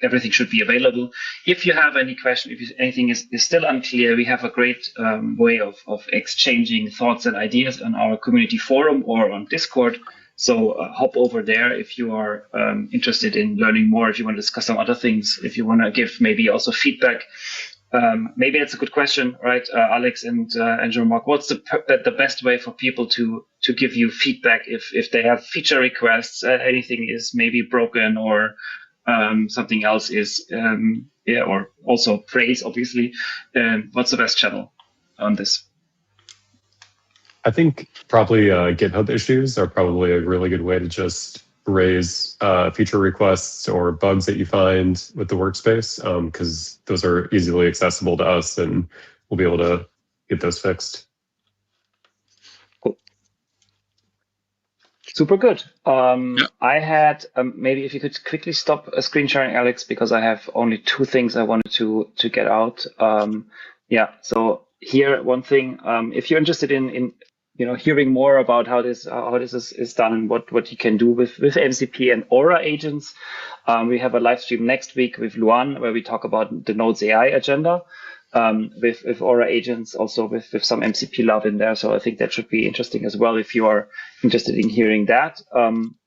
everything should be available. If you have any question, if anything is still unclear, we have a great way of exchanging thoughts and ideas on our community forum or on Discord. So hop over there if you are interested in learning more, if you want to discuss some other things, if you want to give maybe also feedback. Maybe that's a good question, right, Alex and Jean-Marc? What's the best way for people to give you feedback if they have feature requests, anything is maybe broken or something else is, or also praise, obviously. What's the best channel on this? I think probably GitHub issues are probably a really good way to just raise feature requests or bugs that you find with the workspace, because those are easily accessible to us and we'll be able to get those fixed. Cool. Super good. I had maybe if you could quickly stop screen sharing, Alex, because I have only 2 things I wanted to get out. So here one thing, if you're interested in hearing more about how this is done and what you can do with MCP and Aura agents. We have a live stream next week with Luan where we talk about the Nodes AI agenda with Aura agents, also with some MCP love in there. So I think that should be interesting as well if you are interested in hearing that.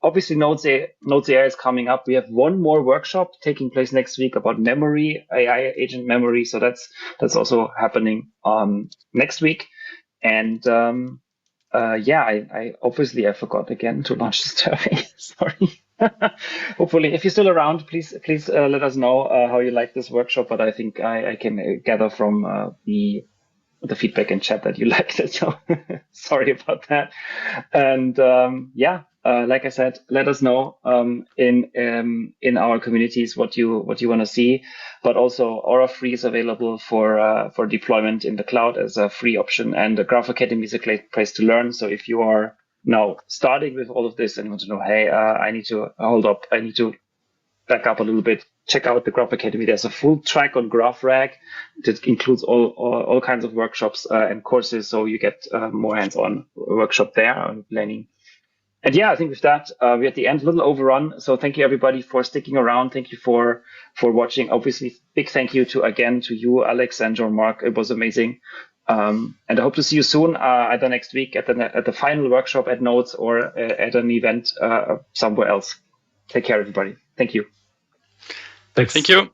Obviously, Nodes AI is coming up. We have one more workshop taking place next week about memory, AI agent memory. So that's also happening next week. And I obviously forgot again to launch the survey. Sorry. Hopefully, if you're still around, please let us know how you like this workshop. But I think I can gather from the feedback in chat that you liked it. So sorry about that. And like I said, let us know in our communities what you want to see. But also, Aura Free is available for deployment in the cloud as a free option, and the Graph Academy is a great place to learn. So if you are now starting with all of this and you want to know, hey, I need to hold up, I need to back up a little bit, check out the Graph Academy. There's a full track on GraphRAG that includes all kinds of workshops and courses. So you get more hands-on workshop there on planning. And yeah, I think with that, we're at the end, a little overrun. So thank you everybody for sticking around. Thank you for watching. Obviously, big thank you to you, Alex and Jean-Marc. It was amazing. And I hope to see you soon, either next week at the final workshop at Nodes or at an event somewhere else. Take care, everybody. Thank you. Thanks. Thank you.